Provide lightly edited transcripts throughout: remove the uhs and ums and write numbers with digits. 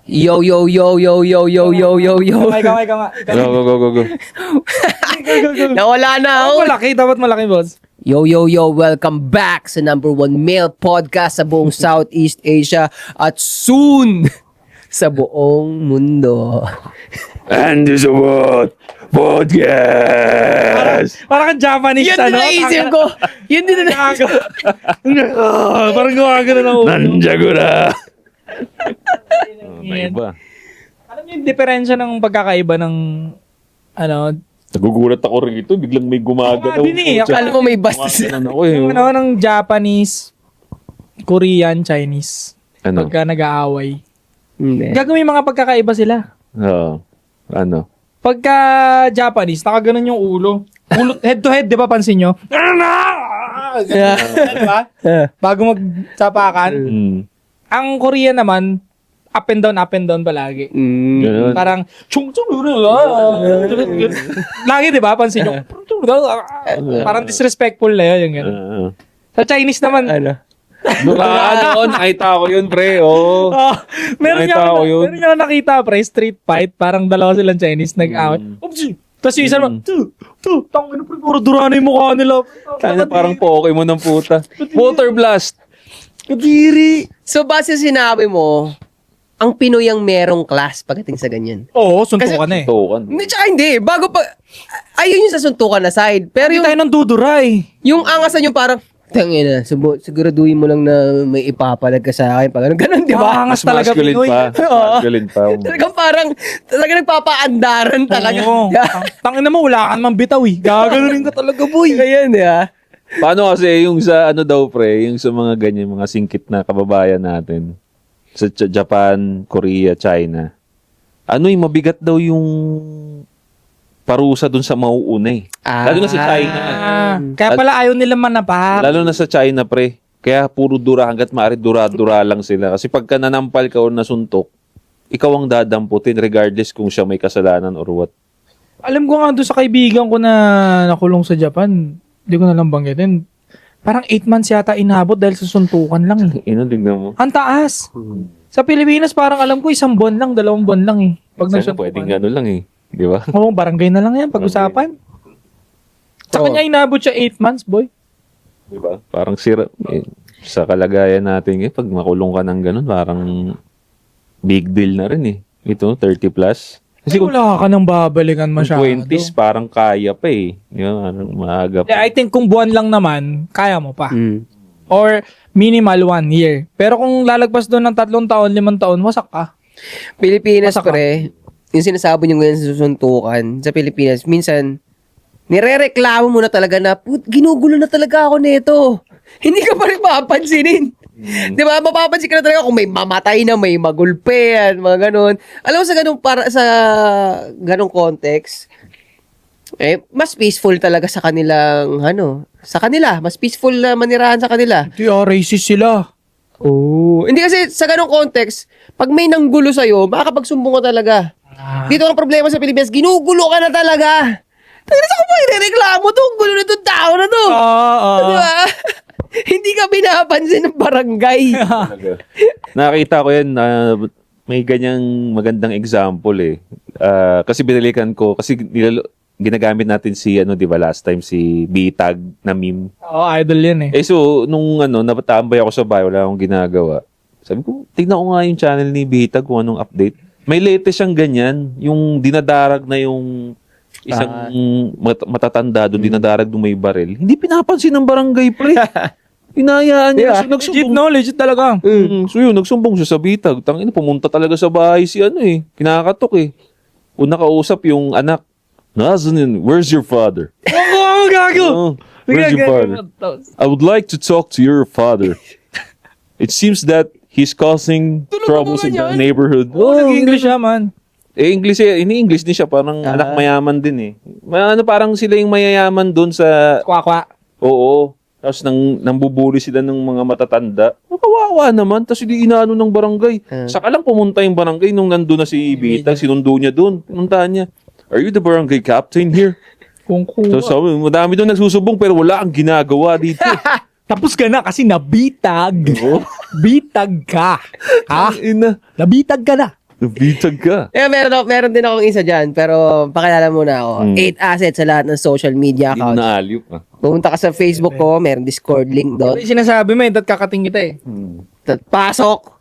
Yo. Kamay. Go. Nawala na ako. Dapat malaki, boss. Yo, welcome back sa #1 male podcast sa buong Southeast Asia at soon sa buong mundo. And this is what podcast. Parang kang Japanese, Yun din naisip ko. Yun din na. Parang gumagano na ako. Nanjagura. Naiba. Alam niyo yung diferensya ng pagkakaiba ng Nagugulat ako rito, biglang may gumagalaw. din eh. Akala mo may basta Ako eh. ng Japanese, Korean, Chinese. Ano? Pagka nag-aaway. Hindi. Gagawin mga pagkakaiba sila. Oo. Ano? Pagka Japanese, nakaganon yung ulo. Head to head, di ba? Pansin nyo? Diba? Bago magsapakan. Ang Korean naman, up and down palagi. Ganun. Parang, lagi, di ba? Pansin nyo? Parang disrespectful na yun. Yung ganun. Sa Chinese naman, Nakita ko yun, pre. Oh. meron Nakita ko yun. niya nakita, pre, street fight. Parang dalawa silang Chinese nag-out. Tapos yung isa naman, tangin na pre, puro durana yung mukha nila. Parang Pokemon ng puta. Water Blast. Kadiri. So, base sinabi mo, ang Pinoy ang merong class pagdating sa ganyan. Oo, suntukan na eh. Tokan. Hindi, tsaka hindi. Bago pa, ayun yung sa suntukan na side. Pero Hindi yung, tayo ng duduray. yung angasan yung parang, tangina, siguraduhin mo lang na may ipapalag ka sa akin. Ganun, di ba? Angas talaga Masculine Pinoy. pa. Masculine pa. Talagang parang, nagpapaandaran talaga. Oo. Tangin na mo, wala ka naman bitaw eh. Gaganunin ka talaga, boy. Ganyan, di ba? Paano kasi yung sa ano daw, pre, yung sa mga ganyan, mga singkit na kababayan natin. Sa Japan, Korea, China. Ano yung mabigat daw yung parusa dun sa mauuna eh. Lalo na sa China. Kaya pala ayaw nila manapak. Lalo na sa China, pre. Kaya puro dura, hanggat maaari dura lang sila. Kasi pagka nanampal ka o nasuntok, ikaw ang dadamputin regardless kung siya may kasalanan or what. Alam ko nga doon sa kaibigan ko na nakulong sa Japan, hindi ko na lang banggitin. Parang 8 months yata inabot dahil sa suntukan lang eh. Tingnan mo. Ang taas. Sa Pilipinas parang alam ko 1 buwan lang, 2 buwan lang eh. Pag Sana nagsuntukan. pwedeng gano'n lang eh. Di ba? Oo, barangay na lang yan pag-usapan. Sa kanya inabot siya 8 months, boy. Di ba? Parang sira. Sa kalagayan natin eh, pag makulong ka ng gano'n, parang big deal na rin eh. Ito, 30 plus. Kasi wala ka nang babalikan masyado. 20s, parang kaya pa eh. Yun, parang maaga pa. Yeah, I think kung buwan lang naman, kaya mo pa. Mm. Or minimal 1 year. Pero kung lalagpas doon ng 3 taon, 5 taon, wasak ka. Pilipinas, Masaka. pre, yung sinasabi nyo ngayon sa susuntukan, sa Pilipinas, minsan, nirereklamo mo na talaga na, ginugulo na talaga ako nito. Hindi ka pa rin papansinin. Di ba? Mapapansin ka na talaga kung may mamatay na, may magulpean, mga ganun. Alam mo sa ganung ganung context, mas peaceful talaga sa kanilang, mas peaceful na manirahan sa kanila. Hindi racist sila. Oh. Hindi kasi sa ganung context, pag may nanggulo sa'yo, makakapagsumbong ka talaga. Dito ang problema sa Pilipinas, ginugulo ka na talaga. Tangina sa ko pa irereklamo to, ang gulo na itong tao na to. Di ba? Hindi ka pinapansin ng barangay. Nakita ko yan, may ganyang magandang example eh. Kasi binalikan ko, kasi ginagamit natin si, di ba last time, si B-Tag na meme. Oo, idol yan eh. So, nung napatambay ako sa bahay, wala akong ginagawa. Sabi ko, tignan ko nga yung channel ni B-Tag kung anong update. May latest siyang ganyan, yung dinadarag na yung isang matatanda doon, dinadarag doon may baril. Hindi pinapansin ng barangay, pre. Inayaan niya. So, Legit talaga. So yun, nagsumbong siya sa bitag. Tangina, pumunta talaga sa bahay si kinakatok eh. Una kausap yung anak. Nazanin, where's your father? Oo, gago. Where's your father? I would like to talk to your father. It seems that he's causing troubles in the neighborhood. Oo, nag-English siya, man. English eh. Ini-English din siya. Parang anak mayaman din eh. Parang sila yung mayayaman doon sa... Kwa-kwa. Oo. Tapos nambubuli sila ng mga matatanda. Kawawa naman. Tapos hindi inaano ng barangay. Saka lang pumunta yung barangay nung nandun na si Bitag. Sinundo niya doon. Pinuntahan niya. Are you the barangay captain here? Kung So sabi, madami doon nagsusubong pero wala kang ginagawa dito. Tapos ka na kasi nabitag. Oo. Bitag ka. Ha? Ina. Nabitag ka na. Bitag ka. Meron din akong isa dyan, pero pakilala muna ako. 8 assets sa lahat ng social media Hindi accounts. na aliw. Pumunta ka sa Facebook ko, meron Discord link doon. Yung sinasabi mo, dat kakating kita eh. Pasok.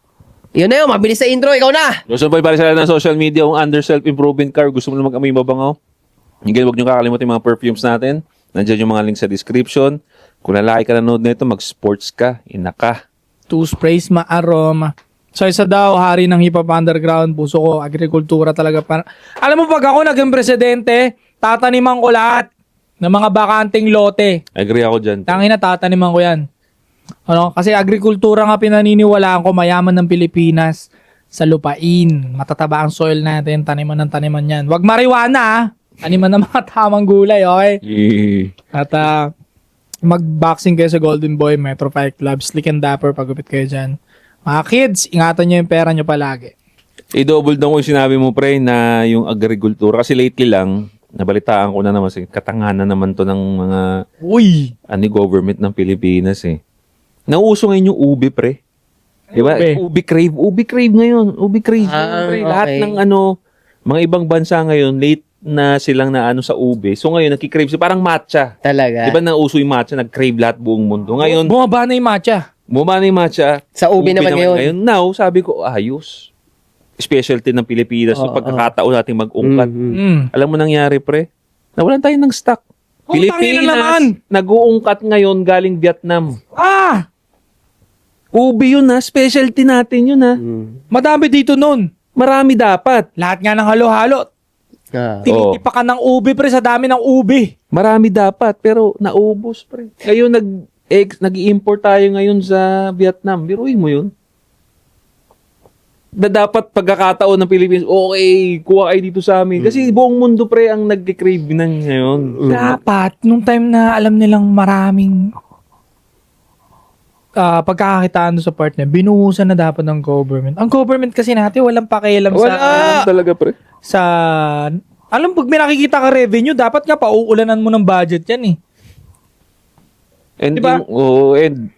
Yun na yun, mabilis sa intro, ikaw na. Gusto mo para sa lahat ng social media kung under self-improvement car, gusto mo na mag-amoy mabangaw? Hinggan, huwag nyo kakalimutan yung mga perfumes natin. Nandiyan yung mga link sa description. Kung lalaki ka nanood nito, mag-sports ka, inaka. 2 sprays, ma-aroma. So isa daw, hari ng hip-hop underground, puso ko, agrikultura talaga. Alam mo, pag ako naging presidente, tataniman ko lahat ng mga bakanting lote. Agree ako dyan. Tangina, tataniman ko yan. Ano? Kasi agrikultura nga pinaniniwalaan ko, mayaman ng Pilipinas sa lupain. Matataba ang soil natin, taniman ng taniman yan. Wag marijuana, ha? Taniman ng mga tamang gulay, okay? At mag-boxing kayo sa Golden Boy, Metro Fight Club, Slick and Dapper, pagupit kayo dyan. Mga kids, ingatan nyo yung pera nyo palagi. I-double down ko yung sinabi mo, pre, na yung agrikultura. Kasi lately lang, nabalitaan ko na naman, katanganan naman to ng mga government ng Pilipinas eh. Nauso ngayon yung ubi, pre. Diba? Ubi crave. Ubi crave ngayon. Ubi crave. Pre. Lahat ng mga ibang bansa ngayon, late na silang naano sa ubi. So ngayon, nagkikrave sila. Parang matcha. Talaga. Diba nauso yung matcha, nag-crave lahat buong mundo. Ngayon, Bumaba na yung matcha. Sa ubi naman ngayon. Now, sabi ko, ayos. Specialty ng Pilipinas. So, pagkakataon natin mag-ungkat. Alam mo nangyari, pre? Nawalan tayo ng stock. Pilipinas, nag-uungkat ngayon galing Vietnam. Ubi yun, specialty natin yun, Madami dito nun. Marami dapat. Lahat nga ng halo-halo. Tinitipakan ng ubi, pre, sa dami ng ubi. Marami dapat, pero naubos, pre. Ngayon, nag-i-import tayo ngayon sa Vietnam. Biruin mo yun. Na dapat pagkakataon ng Pilipinas, okay, kuha kayo dito sa amin. Kasi buong mundo, pre, ang nag-crave ng ngayon. Dapat, nung time na alam nilang maraming pagkakakitaan doon sa partner, binuhusan na dapat ng government. Ang government kasi natin, walang pakialam Talaga, pre. Alam, pag may nakikita ka revenue, dapat nga pauulanan mo ng budget yan eh. And, diba? And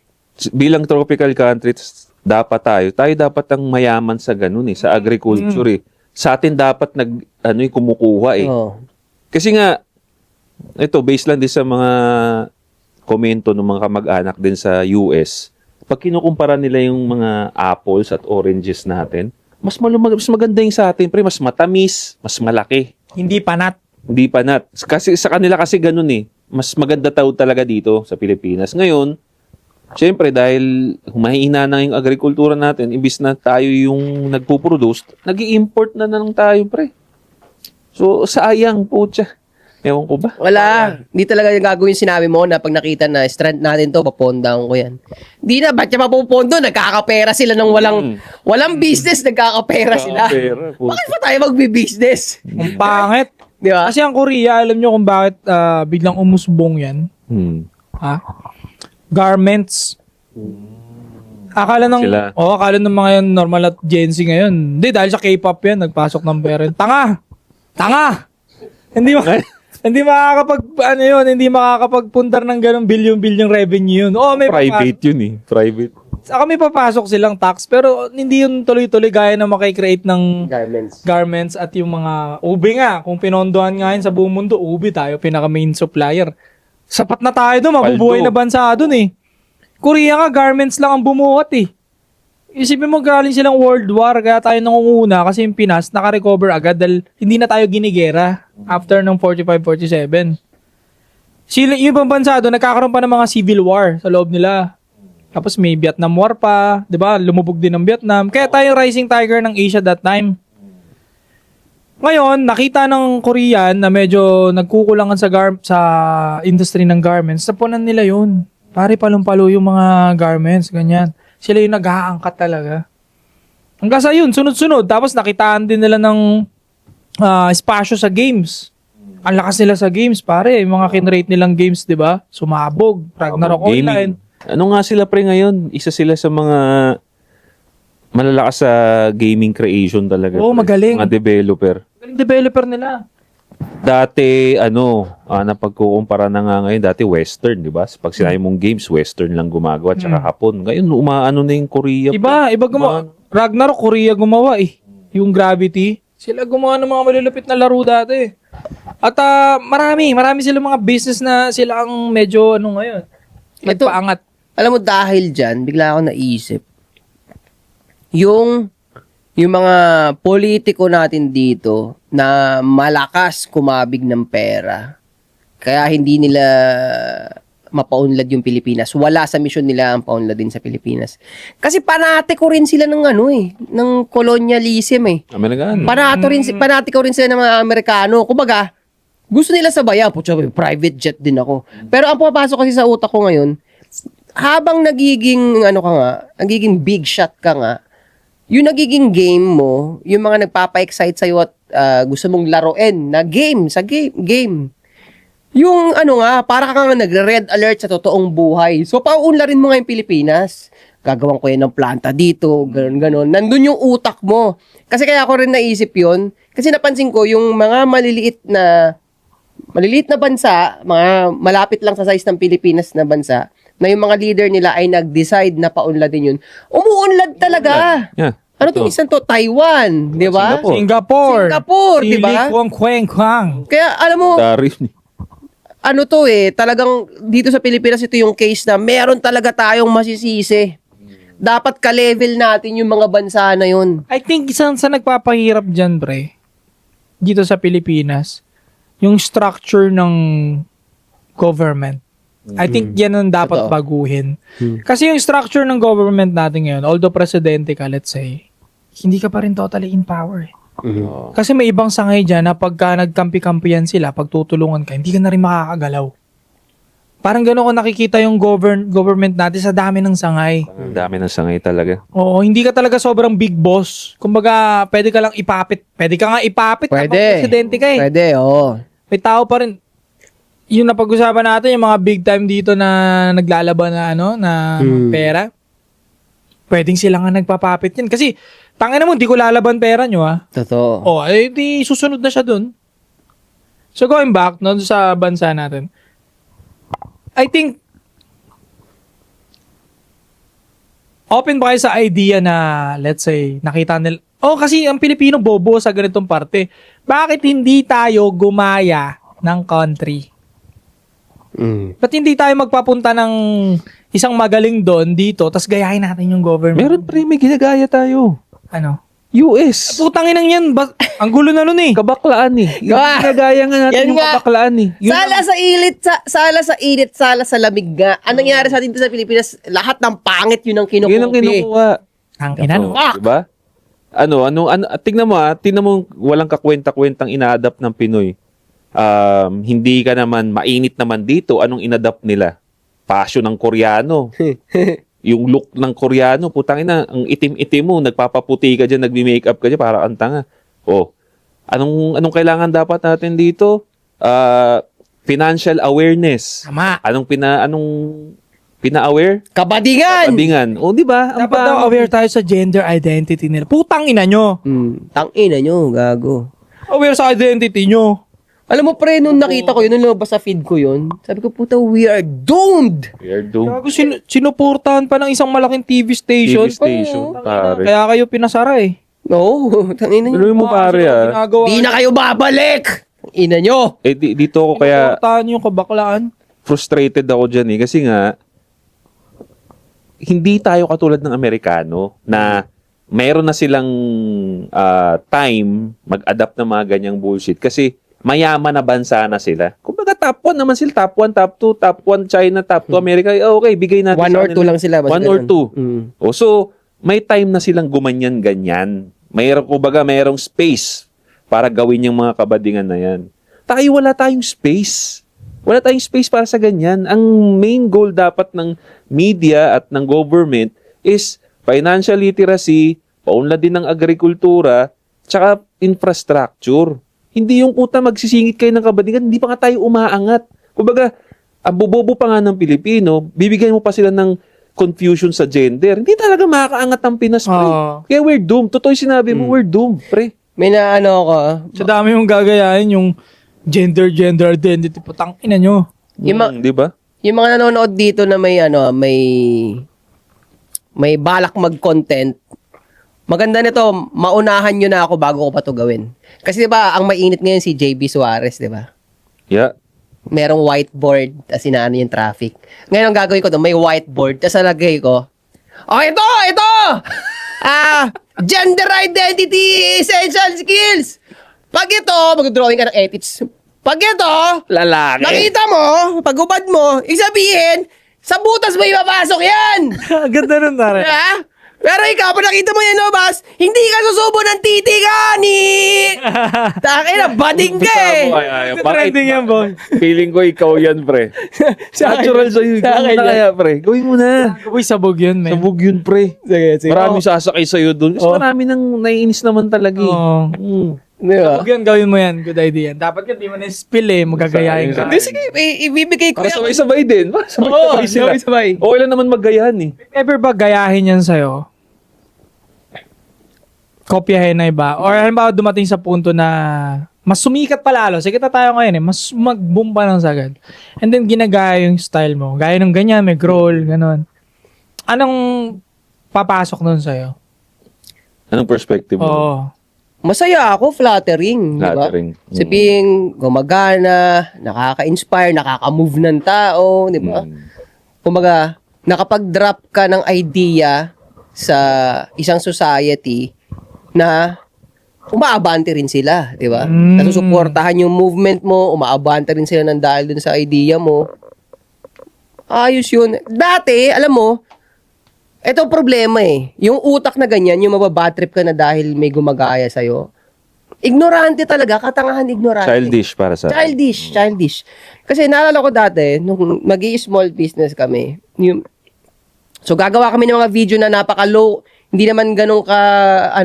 bilang tropical countries, tayo dapat ang mayaman sa ganun sa agriculture Sa atin dapat kumukuha Kasi nga, ito, based lang din sa mga komento ng mga kamag-anak din sa US, pag kinukumpara nila yung mga apples at oranges natin, mas maganda yung sa atin, pre, mas matamis, mas malaki. Hindi panat. Kasi sa kanila kasi ganun mas maganda talaga dito sa Pilipinas. Ngayon, syempre dahil humahina na yung agrikultura natin, imbis na tayo yung nagpo-produce, nag-i-import na lang tayo, pre. So, sayang, putya. Ewan ko ba? Wala. Hindi talaga yung gagawin sinabi mo na pag nakita na strand natin to, papondown ko yan. Hindi na, ba't siya mapupondo? Nagkakapera sila ng walang business, nagkakapera sila. Bakit pa tayo magbi-business? Ang pangit. Di ba? Kasi ang Korea, alam nyo kung bakit biglang umusbong yan? Garments. Akala ng mga yan normal at Gen Z ngayon. Hindi, dahil sa K-pop yan, nagpasok ng pera. Tanga! Hindi makakapagpundar ng ganong billion revenue yun. May private yun Private. Saka may papasok silang tax, pero hindi yun tuloy-tuloy gaya na makikreate ng garments at yung mga ubi nga. Kung pinondohan nga yun sa buong mundo, ubi tayo, pinaka-main supplier. Sapat na tayo doon, mabubuhay na bansa doon Korea nga, garments lang ang bumuhat Isipin mo, galing silang World War, kaya tayo nangunguna kasi yung Pinas naka-recover agad dahil hindi na tayo ginigera after ng 45-47. Yung ibang bansa doon, nagkakaroon pa ng mga civil war sa loob nila. Tapos may Vietnam War pa, 'di ba? Lumubog din ang Vietnam. Kaya tayo rising tiger ng Asia that time. Ngayon, nakita ng Korean na medyo nagkukulangan sa industry ng garments. Tapunan nila 'yun. Pare palong-palo yung mga garments, ganyan. Sila yung nag-aangkat talaga. Hanggang sa yun, sunod-sunod. Tapos nakitaan din nila ng espasyo sa games. Ang lakas nila sa games, pare. Yung mga kinrate nilang games, 'di ba? Sumabog, Ragnarok Online. Ano nga sila, pre, ngayon? Isa sila sa mga malalakas sa gaming creation talaga. Magaling. Mga developer. Galing developer nila. Dati, napagkukumpara na nga ngayon, dati Western, di ba? Pag sinabi mong games, Western lang gumagawa, tsaka Hapon. Ngayon, umaano na yung Korea. Iba gumawa. Ragnarok, Korea gumawa yung Gravity. Sila gumawa ng mga malulupit na laro dati. At marami silang mga business na sila ang medyo ngayon. Nagpaangat. Alam mo, dahil dyan, bigla ako naisip, yung mga politiko natin dito na malakas kumabig ng pera, kaya hindi nila mapaunlad yung Pilipinas. Wala sa misyon nila ang paunladin sa Pilipinas. Kasi panatiko rin sila ng ng colonialism eh. Amerikano. Panatiko rin sila ng mga Amerikano. Kumbaga, gusto nila sabayan. Putya, private jet din ako. Pero ang pumapasok kasi sa utak ko ngayon, habang nagiging nagiging big shot ka nga, yung nagiging game mo, yung mga nagpapa-excite sa'yo at gusto mong laruin na game. Yung para ka nga nagre-red alert sa totoong buhay. So, pauunlarin mo nga yung Pilipinas. Gagawin ko yan ng planta dito, ganon. Nandun yung utak mo. Kasi kaya ako rin naisip yun. Kasi napansin ko, yung mga maliliit na bansa, mga malapit lang sa size ng Pilipinas na bansa, na yung mga leader nila ay nag-decide na paunladin yun. Umuunlad talaga. Yeah. Ano itong isang to? Taiwan, di ba? Singapore, di ba? Li Kuang. Kaya alam mo, Darif. talagang dito sa Pilipinas ito yung case na meron talaga tayong masisisi. Dapat ka-level natin yung mga bansa na yun. I think isang sa nagpapahirap dyan, pre, dito sa Pilipinas, yung structure ng government. I think yan ang dapat Totoo. baguhin. Kasi yung structure ng government natin ngayon, although presidente ka, let's say, hindi ka pa rin totally in power. Kasi may ibang sangay dyan na pagka nagkampi-kampiyan sila, pagtutulungan ka, hindi ka na rin makakagalaw. Parang gano'n ko nakikita yung government natin sa dami ng sangay. Ang dami ng sangay talaga. Oo, hindi ka talaga sobrang big boss. Kumbaga, pwede ka lang ipapit. Pwede ka nga ipapit habang presidente ka eh. Pwede, oo. May tao pa rin. Yung napag-usapan natin, yung mga big time dito na naglalaban na pera. Pwedeng sila nga nagpapapit yan. Kasi, tangina mo, di ko lalaban pera nyo Totoo. Di susunod na siya dun. So, going back, sa bansa natin. I think, open ba kayo sa idea na, let's say, nakita nila, kasi ang Pilipino bobo sa ganitong parte. Bakit hindi tayo gumaya ng country? Ba't hindi tayo magpapunta ng isang magaling doon dito, tas gayahin natin yung government? Meron pre, may ginagaya tayo. Ano? US. Putangin lang yan. Ang gulo na nun eh. Kabaklaan eh. Yung ginagaya nga natin Yan yung nga. kabaklaan eh. Sala sa ilit, sala sa init, sala sa lamig nga. Anong nangyari sa atin dito sa Pilipinas? Lahat ng pangit yun ang kinukupi. Yun ang kinukuha. Ang ina no. Diba? Tingnan mo, walang kakwenta-kwentang ina-adapt ng Pinoy. Hindi ka naman, mainit naman dito, anong inadapt nila? Passion ng Koreano. Yung look ng Koreano, putangina, ang itim-itim mo, nagpapaputi ka dyan, nagbi-makeup ka dyan, para ang tanga. Anong kailangan dapat natin dito? Financial awareness. Tama. Anong pina-aware? Kabadingan! Kabadingan. Di ba? Ang Dapat daw aware tayo sa gender identity nila. Putang ina nyo. Tangina nyo, gago. Aware sa identity nyo. Alam mo pre, nung nakita ko yun, nung lumabas sa feed ko yun, sabi ko, puta, we are doomed! Weird do. Gago, sinuportahan pa ng isang malaking TV station. TV station, Oo. pare. Kaya kayo pinasara eh. No, tangina nyo. Tuloy mo pare Ginagawa. Di na kayo babalik! Ina nyo! dito ako kaya Sinuportahan yung kabaklaan. frustrated ako dyan eh. Kasi nga, hindi tayo katulad ng Amerikano na mayroon na silang time mag-adapt ng mga ganyang bullshit. Kasi mayaman na bansa na sila. Kumbaga top 1 naman sila. Top 1, top 2, top 1 China, top 2 Amerika. Okay, bigay natin 1 or 2 lang sila. 1 or 2. So, may time na silang gumanyan-ganyan. Mayroong space para gawin yung mga kabadingan na yan. Tayo wala tayong space. Wala tayong space para sa ganyan. Ang main goal dapat ng media at ng government is financial literacy, paunlad din ng agrikultura, tsaka infrastructure. Hindi yung puta magsisingit kayo ng kabadingan, hindi pa nga tayo umaangat. Kumbaga, ang bobobo pa nga ng Pilipino, bibigyan mo pa sila ng confusion sa gender. Hindi talaga makakaangat ang Pinas, pre. Kaya we're doomed. Totoo yung sinabi mo, we're doomed, pre. May naano ako. Sa dami yung gagayahin yung gender identity. Putang ina nyo. Di ba? Yung mga nanonood dito na may balak mag-content, maganda nito, maunahan nyo na ako bago ko pa to gawin. Kasi 'di ba, ang mainit ngayon si JB Suarez, 'di ba? Yeah. Merong whiteboard, tas inaano yung traffic. Ngayon ang gagawin ko doon, may whiteboard, tas nalagay ko, oh, ito! Gender identity, essential skills! Pag ito, mag-drawing ka ng ethics. Pag ito, Lalaki. nakita mo, pag-ubad mo, isabihin, sa butas mo ipapasok yan! Ganda nun, pare. Diba? Pero ikaw, pag nakita mo yan, Bas, hindi ka susubo ng titi ka, ni... Takin na, bading ka eh! Trending yan, boy. Feeling ko ikaw yan, pre. Natural sa'yo. Sa akin Gawin mo na yan. kaya, pre. Gawin mo na. Uy, sabog yun, man. Sabog yun, pre. Sige. Marami sasakay sa'yo doon. Kasi marami nang naiinis naman talaga. Oo. Diba? Sabog yun, gawin mo yan. Good idea. Dapat ka, di mo na-spill eh. Magagayahin ka. Hindi, sige, ibibigay ko Para yan. sabay-sabay din. Para Oo, sabay-sabay sila. sabay-sabay. Okay lang naman maggayahan eh. Ever ba gayahin yan sa'yo? Kopyahin na iba? Or halimbawa dumating sa punto na mas sumikat pa lalo. Sige tayo ngayon eh. Mas mag-boom pa ng sagad. And then ginagaya yung style mo. Gaya ng ganyan, may growl, ganon. Anong papasok nun sa'yo? Anong perspective mo? Oo. Masaya ako, flattering. Flattering. Diba? Sabihin, gumagana, nakaka-inspire, nakaka-move ng tao, di ba? Kumbaga, nakapag-drop ka ng idea sa isang society na umaabante rin sila, di ba? Nasusuportahan yung movement mo, umaabante rin sila ng dahil dun sa idea mo. Ayos yun. Dati, alam mo, ito ang problema eh. Yung utak na ganyan, yung mababatrip ka na dahil may gumagaya sa'yo. Ignorante talaga, katangahan ignorante. Childish para sa Childish. Kasi naalala ko dati, nung small business kami, so gagawa kami ng mga video na napaka-low, hindi naman ganun ka,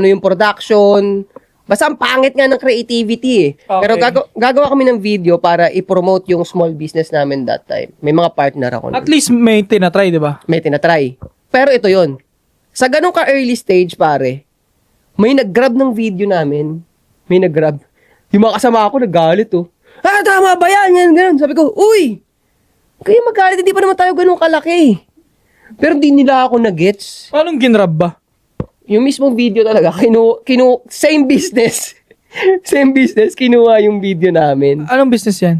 yung production, basta ang pangit nga ng creativity eh. Okay. Pero gagawa kami ng video para i-promote yung small business namin that time. May mga partner ako. At least may tinatry, di ba? May tinatry. Pero ito yon. Sa ganun ka early stage, pare, may nag-grab ng video namin. May nag-grab. Yung mga kasama ako, naggalit oh. Tama ba yan? Yan, ganun. Sabi ko, uy, kayo magalit, hindi pa naman tayo ganun kalaki. Pero di nila ako na-gets. Anong ginrab ba? Yung mismong video talaga, same business. Same business, kinuha yung video namin. Anong business yan?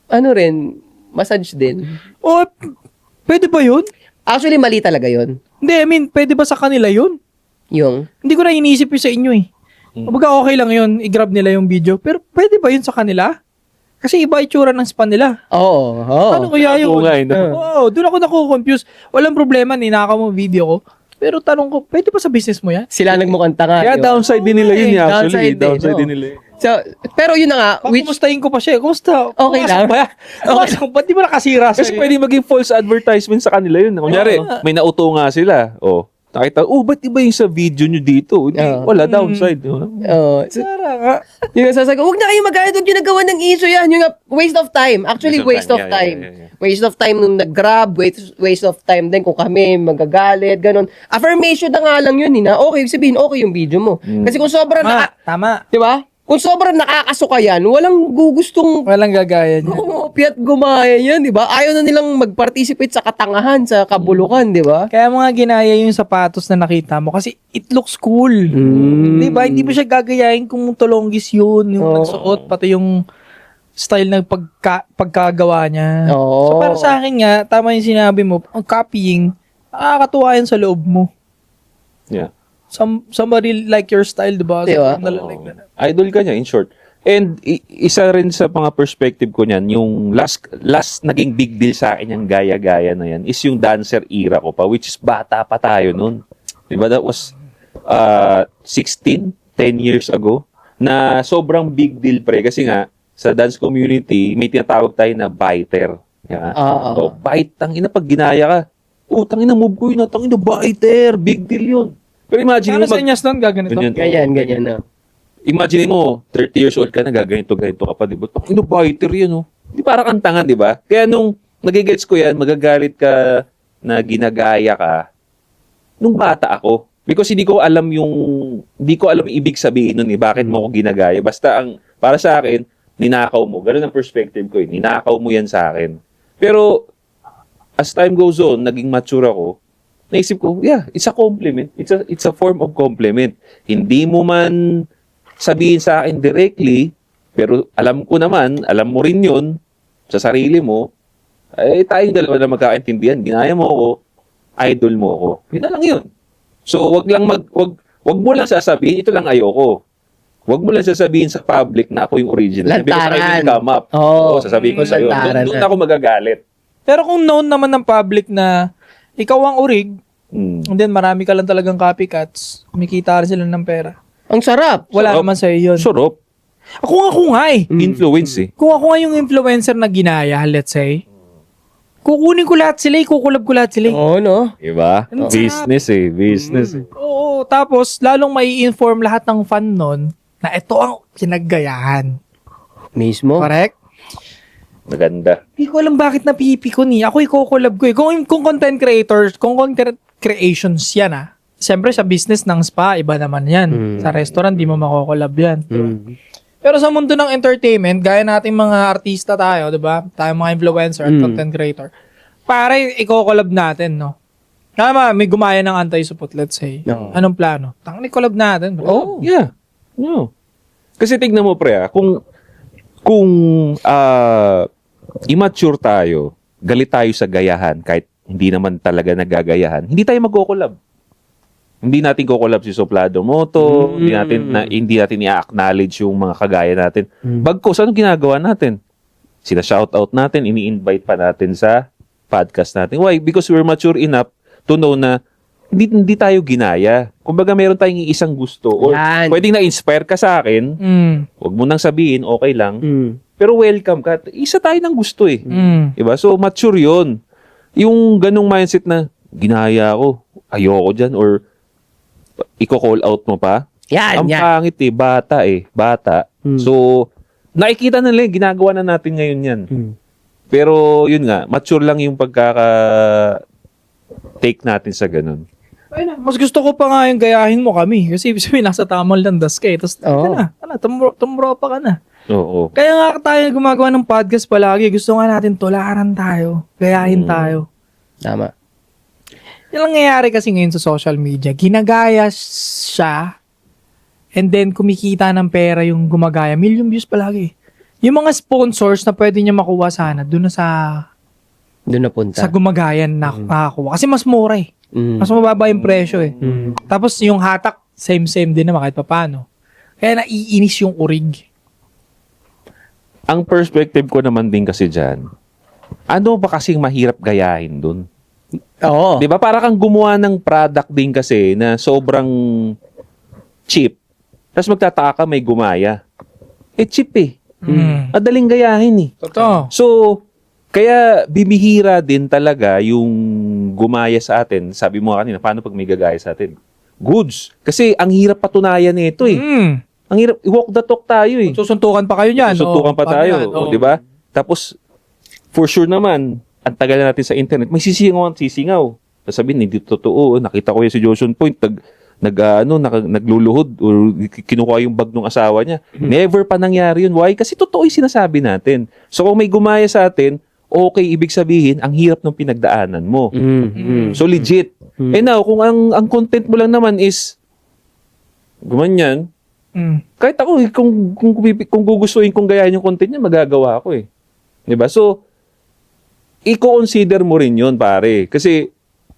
Ano rin, massage din. Oh, pwede ba yun? Actually, mali talaga yon. Hindi, I mean, pwede ba sa kanila yun? Yung, Hindi ko na iniisip yun sa inyo eh. Kumbaga okay lang yun, i-grab nila yung video. Pero pwede ba yun sa kanila? Kasi iba itsura ng span nila. oo. Ano kaya yun? Oo nga, eh, no? Oo, doon ako nakukonfuse. Walang problema, ninakaw mo video ko. Pero tanong ko, pwede ba sa business mo yan? Sila nagmukhang tanga. Kaya di ba? downside din nila yun Eh, actually. downside Downside din, din nila yun. So, pero yun na nga, which, Kumustahin ko pa siya. Kumusta? Okay lang. Ba? Okay. Ba't di mo nakasira Kasi sa'yo? pwede maging false advertisement sa kanila yun. Kunyari, may nauto nga sila. Nakita, ba't iba yung sa video nyo dito? Hindi, wala, downside. Sara nga. Yung sasabi ko, huwag na kayo magalit, huwag nyo nagawa ng issue yan. Yung nga, waste of time. Actually, waste of time. Yeah. Waste of time nung nag-grab, waste of time din kung kami magagalit, ganun. Affirmation na nga lang yun, na okay, sabihin, okay yung video mo. Kasi kung sobrang Tama. di ba? Kung sobrang nakakasuka yan, walang gugustong Walang gagaya niya. kumopia at gumaya yan, di ba? Ayaw na nilang mag-participate sa katangahan, sa kabulukan, di ba? Kaya mga ginaya yung sapatos na nakita mo kasi it looks cool. Di ba? Hindi mo siya gagayahin kung tulonggis yun, yung nagsuot, pati yung style ng pagkagawa niya. Oo. So para sa akin nga, tama yung sinabi mo, ang copying, nakakatuwa yan sa loob mo. Yeah. Somebody like your style, di ba? Diba? Like that. Idol ka niya, in short. And isa rin sa mga perspective ko niyan, yung last naging big deal sa akin yung gaya-gaya na yan is yung dancer era ko pa, which is bata pa tayo nun. Diba? That was 10 years ago na sobrang big deal pre kasi nga sa dance community may tinatawag tayo na biter. Yeah. So, bite, tangina pag ginaya ka. Tangina move ko yun, tangina biter, big deal yun. Pero imagine Ano mo sa inyas nun? Gaganito? Ganyan na. Imagine mo, 30 years old ka na, gaganito ka pa, di ba? Tangina biter yan, oh. Di parang kantangan, di ba? Kaya nung nagigets ko yan, magagalit ka na ginagaya ka nung bata ako. Because hindi ko alam yung ibig sabihin nun eh, bakit mo ako ginagaya. Basta para sa akin, ninakaw mo. Ganun ang perspective ko eh. Ninakaw mo yan sa akin. Pero, as time goes on, naging mature ako, naisip ko, yeah, it's a compliment. It's a form of compliment. Hindi mo man sabihin sa akin directly, pero alam ko naman, alam mo rin yun sa sarili mo, ay tayong dalawa na magkakaintindihan. Ginaya mo ako, idol mo ako. Yun na lang yun. So, wag mo lang sasabihin, ito lang ayoko. Wag mo lang sasabihin sa public na ako yung original. Lantaran. Come up. Oo. Sasabihin ko sa'yo. Lantaran Doon na. ako magagalit. Pero kung known naman ng public na ikaw ang orig, and then marami ka lang talagang copycats, kumikita rin sila ng pera. Ang sarap. Wala Sarap. naman sa'yo yun. Sarap. Ako nga eh. Influence eh. Kung ako nga yung influencer na ginaya, let's say, kukunin ko lahat sila, kukulab ko lahat sila. Oo, no? Diba? Ang Business eh. Business eh. Oo, tapos lalong may inform lahat ng fan nun na ito ang kinagayahan. Mismo. Correct? Maganda. Hindi ko alam bakit napipikon eh. Ako ikukulab ko eh. Kung content creators, kung content creations yan ah. Siyempre sa business ng spa, iba naman yan. Sa restaurant, di mo makukulab yan. Pero sa mundo ng entertainment, gaya nating mga artista tayo, di ba? Tayo mga influencer at content creator. Pare, ikukulab natin, no? Tama, may gumaya ng anti-support, let's say. No. Anong plano? Tangin, collab natin. Bro. Oh, yeah. No. Kasi tignan mo pre, kung immature tayo, galit tayo sa gayahan kahit hindi naman talaga nagagayahan, hindi tayo magko-collab. Hindi natin ko-collab si Soplado Moto, hindi natin i-acknowledge yung mga kagaya natin. Bagkos, anong ginagawa natin? Sila shoutout natin, ini-invite pa natin sa podcast natin. Why? Because we're mature enough to know na hindi tayo ginaya. Kumbaga meron tayong isang gusto or Yan. pwedeng na-inspire ka sa akin, huwag mo nang sabihin, okay lang. Pero welcome ka. Isa tayo ng gusto eh. Diba? So mature yun. Yung ganong mindset na ginaya ako, ayoko dyan or iko-call out mo pa. Yan, Ang yan. pangit eh, bata. So nakikita na lang, ginagawa na natin ngayon yan. Pero yun nga, mature lang yung take natin sa ganun. Ay na, mas gusto ko pa nga yung gayahin mo kami. Kasi ibig sabihin, nasa tamang landas ka eh. Tapos, tumropa ka na. Oo. Kaya nga tayo gumagawa ng podcast palagi. Gusto nga natin tularan tayo. Gayahin tayo. Tama. Yan ang nangyayari kasi ngayon sa social media. Ginagaya siya and then kumikita ng pera yung gumagaya. Million views palagi. Yung mga sponsors na pwede niya makuha sana doon na Doon napunta. sa gumagayan na nakakuha. Kasi mas mura eh. Mas mababa yung presyo eh. Tapos yung hatak, same din naman kahit papano. Kaya naiinis yung urig. Ang perspective ko naman din kasi dyan, ano ba kasing mahirap gayahin dun? Oo. Di ba? Para kang gumawa ng product din kasi na sobrang cheap. Tapos magtataka ka may gumaya. Cheap eh. Madaling gayahin eh. Totoo. So, kaya bibihira din talaga yung gumaya sa atin. Sabi mo kanina, paano pag may gagaya sa atin? Goods. Kasi ang hirap patunayan nito eh. Ang hirap, walk the talk tayo eh. Susuntukan pa kayo niyan. Susuntukan pa tayo. Di ba? Tapos, for sure naman, ang tagal na natin sa internet, may sisingaw. Sasabihin, hindi totoo. Nakita ko yan si Joshua Point, nagluluhod or kinukuha yung bag ng asawa niya. Never pa nangyari yun. Why? Kasi totoo yung sinasabi natin. So, kung may gumaya sa atin, okay, ibig sabihin, ang hirap ng pinagdaanan mo. So, legit. Now, kung ang content mo lang naman is gumanyan, kahit ako, kung gugustuhin kong gayahin yung content niya, magagawa ko eh. Diba? So, i-consider mo rin yun, pare. Kasi,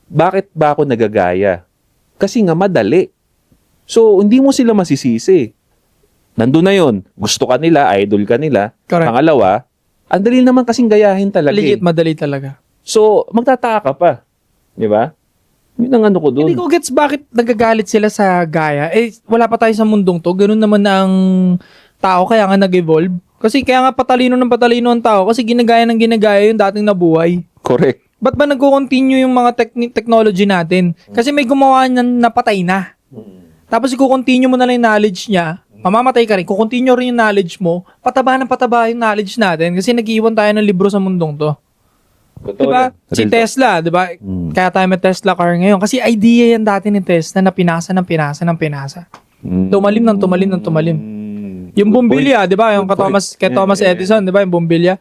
bakit ba ako nagagaya? Kasi nga, madali. So, hindi mo sila masisisi. Nandun na yun. Gusto ka nila, idol ka nila. Correct. Pangalawa, ang dali naman kasing gayahin talaga. Legit, eh. madali talaga. So, magtataka ka pa. Di ba? Yun ang ano ko doon. Hindi ko gets bakit nagagalit sila sa gaya. Wala pa tayo sa mundong to. Ganun naman na ang tao, kaya nga nag-evolve. Kasi kaya nga patalino ang tao kasi ginagaya yung dating nabuhay. Correct. Ba't ba nagko-continue yung mga technology natin? Kasi may gumawa niyan na patay na. Tapos i-continue mo na lang yung knowledge niya, mamamatay ka rin. Kukontinue rin yung knowledge mo, pataba yung knowledge natin kasi nag-iwan tayo ng libro sa mundong to. Diba? Si Tesla, diba? Kaya tayo may Tesla car ngayon. Kasi idea yan dati ni Tesla na pinasa. Tumalim. Yung bumbilya, diba? Yung kay Thomas Edison, diba? Yung bumbilya.